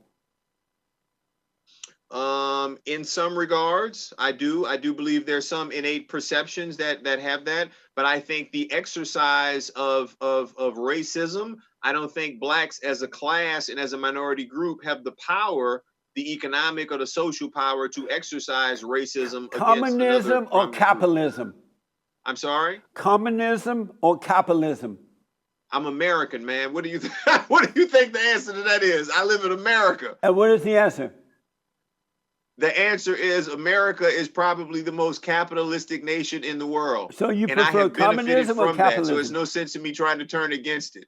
In some regards, I do believe there's some innate perceptions that have that, but I think the exercise of racism, I don't think blacks as a class and as a minority group have the power, the economic or the social power to exercise racism. Communism or capitalism? I'm sorry? Communism or capitalism? I'm American, man. What do you what do you think the answer to that is? I live in America. And what is the answer? The answer is America is probably the most capitalistic nation in the world. So you prefer communism or capitalism? So it's no sense in me trying to turn against it.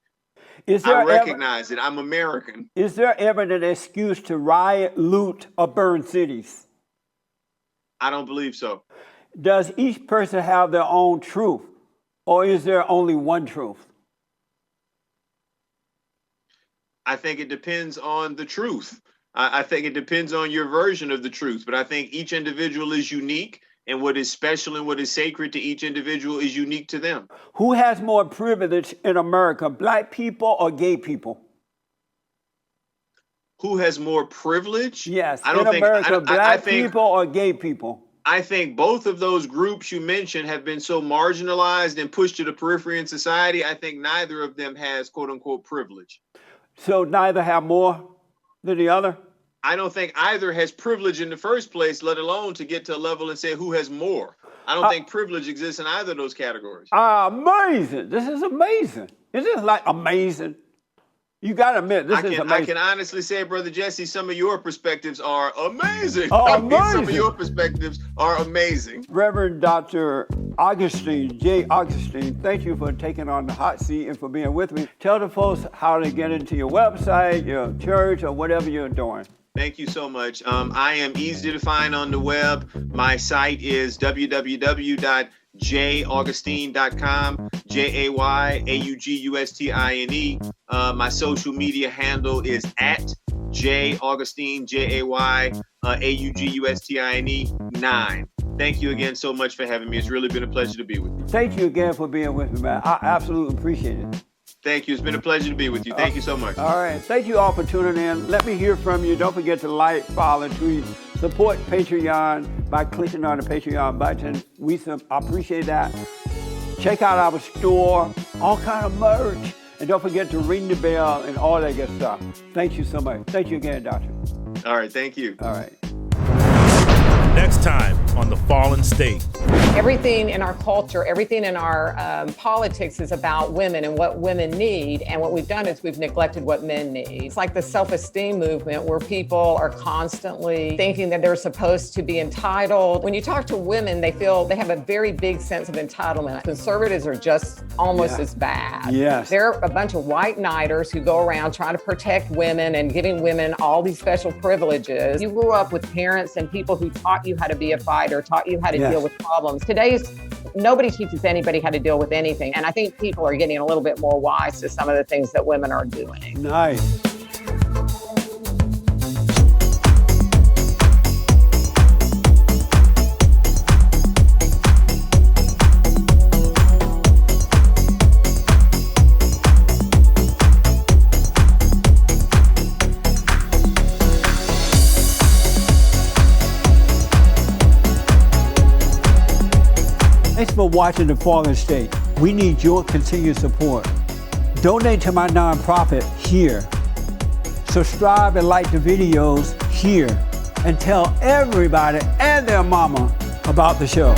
I recognize it. I'm American. Is there ever an excuse to riot, loot, or burn cities? I don't believe so. Does each person have their own truth, or is there only one truth? I think it depends on the truth. I think it depends on your version of the truth, but I think each individual is unique, and what is special and what is sacred to each individual is unique to them. Who has more privilege in America, black people or gay people? Who has more privilege? Yes, I don't in think, America, I black think, people or gay people? I think both of those groups you mentioned have been so marginalized and pushed to the periphery in society. I think neither of them has quote unquote privilege. So neither have more than the other? I don't think either has privilege in the first place, let alone to get to a level and say who has more. I don't think privilege exists in either of those categories. Amazing. This is amazing. This is like amazing. You got to admit, this is amazing. I can honestly say, Brother Jesse, some of your perspectives are amazing. Amazing. Some of your perspectives are amazing. Reverend Dr. Augustine, J. Augustine, thank you for taking on the hot seat and for being with me. Tell the folks how to get into your website, your church, or whatever you're doing. Thank you so much. I am easy to find on the web. My site is www.jaugustine.com, JAYAUGUSTINE. My social media handle is at JAugustine, JAYAUGUSTINE 9. Thank you again so much for having me. It's really been a pleasure to be with you. Thank you again for being with me, man. I absolutely appreciate it. Thank you. It's been a pleasure to be with you. Thank you so much. All right. Thank you all for tuning in. Let me hear from you. Don't forget to like, follow, tweet, support Patreon by clicking on the Patreon button. We appreciate that. Check out our store, all kind of merch. And don't forget to ring the bell and all that good stuff. Thank you so much. Thank you again, Doctor. All right. Thank you. All right. Next time on The Fallen State. Everything in our culture, everything in our politics is about women and what women need. And what we've done is we've neglected what men need. It's like the self-esteem movement where people are constantly thinking that they're supposed to be entitled. When you talk to women, they feel they have a very big sense of entitlement. Conservatives are just almost as bad. Yes. They're a bunch of white knighters who go around trying to protect women and giving women all these special privileges. You grew up with parents and people who taught you how to be a fighter, taught you how to deal with problems. Nobody teaches anybody how to deal with anything. And I think people are getting a little bit more wise to some of the things that women are doing. Nice. Thanks for watching The Fallen State. We need your continued support. Donate to my nonprofit here. Subscribe and like the videos here. And tell everybody and their mama about the show.